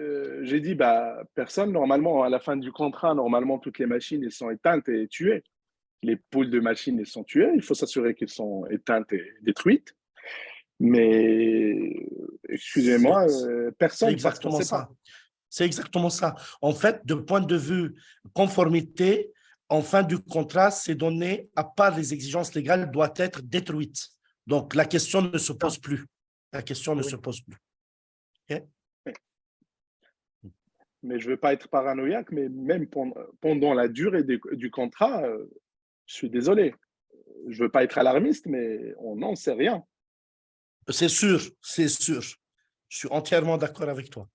j'ai dit, personne, normalement, à la fin du contrat, normalement, toutes les machines, elles sont éteintes et tuées. Les poules de machines, elles sont tuées. Il faut s'assurer qu'elles sont éteintes et détruites. Mais, excusez-moi, personne. C'est exactement ça. C'est exactement ça. En fait, de point de vue conformité, en fin du contrat, ces données, à part les exigences légales, doivent être détruites. Donc, la question ne se pose plus. La question ne se pose plus. Okay? Mais je ne veux pas être paranoïaque, mais même pendant la durée du contrat, je suis désolé. Je ne veux pas être alarmiste, mais on n'en sait rien. C'est sûr, c'est sûr. Je suis entièrement d'accord avec toi.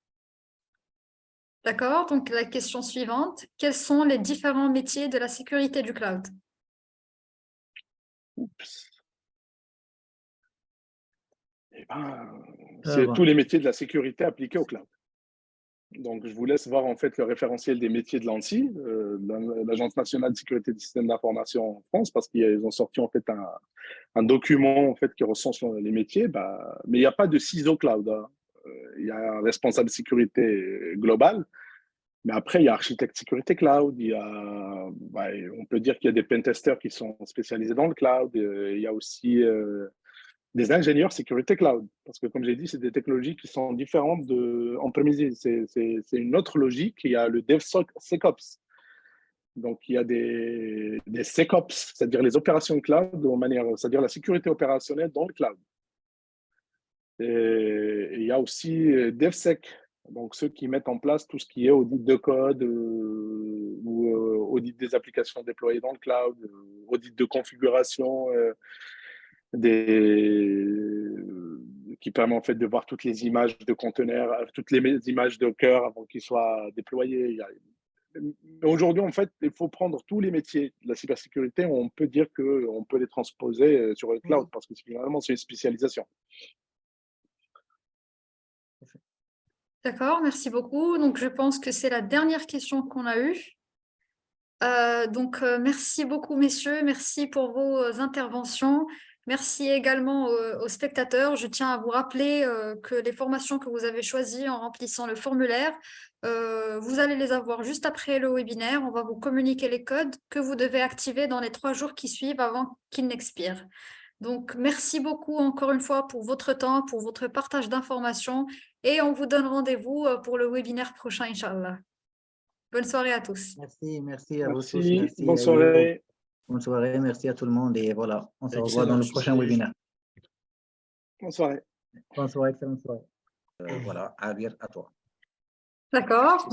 D'accord, donc la question suivante, quels sont les différents métiers de la sécurité du cloud? Oups. Eh ben, Ça c'est va. tous les métiers de la sécurité appliqués au cloud. Donc, je vous laisse voir en fait le référentiel des métiers de l'ANSSI, l'Agence nationale de sécurité des systèmes d'information en France, parce qu'ils ont sorti en fait un document en fait qui recense les métiers. Mais il n'y a pas de CISO cloud. Hein. Il y a un responsable sécurité global, mais après il y a architecte sécurité cloud. Il y a, on peut dire qu'il y a des pentesters qui sont spécialisés dans le cloud. Il y a aussi des ingénieurs sécurité cloud. Parce que, comme j'ai dit, c'est des technologies qui sont différentes de on-premise. C'est une autre logique. Il y a le DevSecOps. Donc, il y a des SecOps, c'est-à-dire les opérations cloud, c'est-à-dire la sécurité opérationnelle dans le cloud. Et il y a aussi DevSec, donc ceux qui mettent en place tout ce qui est audit de code ou audit des applications déployées dans le cloud, audit de configuration, qui permet en fait de voir toutes les images de conteneurs, toutes les images de cœur avant qu'ils soient déployés. Aujourd'hui, en fait, il faut prendre tous les métiers de la cybersécurité. On peut dire qu'on peut les transposer sur le cloud parce que finalement, c'est une spécialisation. D'accord, merci beaucoup. Donc, je pense que c'est la dernière question qu'on a eue. Merci beaucoup, messieurs. Merci pour vos interventions. Merci également aux spectateurs. Je tiens à vous rappeler que les formations que vous avez choisies en remplissant le formulaire, vous allez les avoir juste après le webinaire. On va vous communiquer les codes que vous devez activer dans les 3 jours qui suivent avant qu'ils n'expirent. Donc, merci beaucoup encore une fois pour votre temps, pour votre partage d'informations et on vous donne rendez-vous pour le webinaire prochain, Inch'Allah. Bonne soirée à tous. Merci à vous tous. Merci. Merci Bonne à soirée. You. Bonne soirée, merci à tout le monde et voilà, on se revoit Excellent. dans le prochain webinaire. Bonne soirée. Bonne soirée, excellente soirée. Voilà, Abir, à toi. D'accord.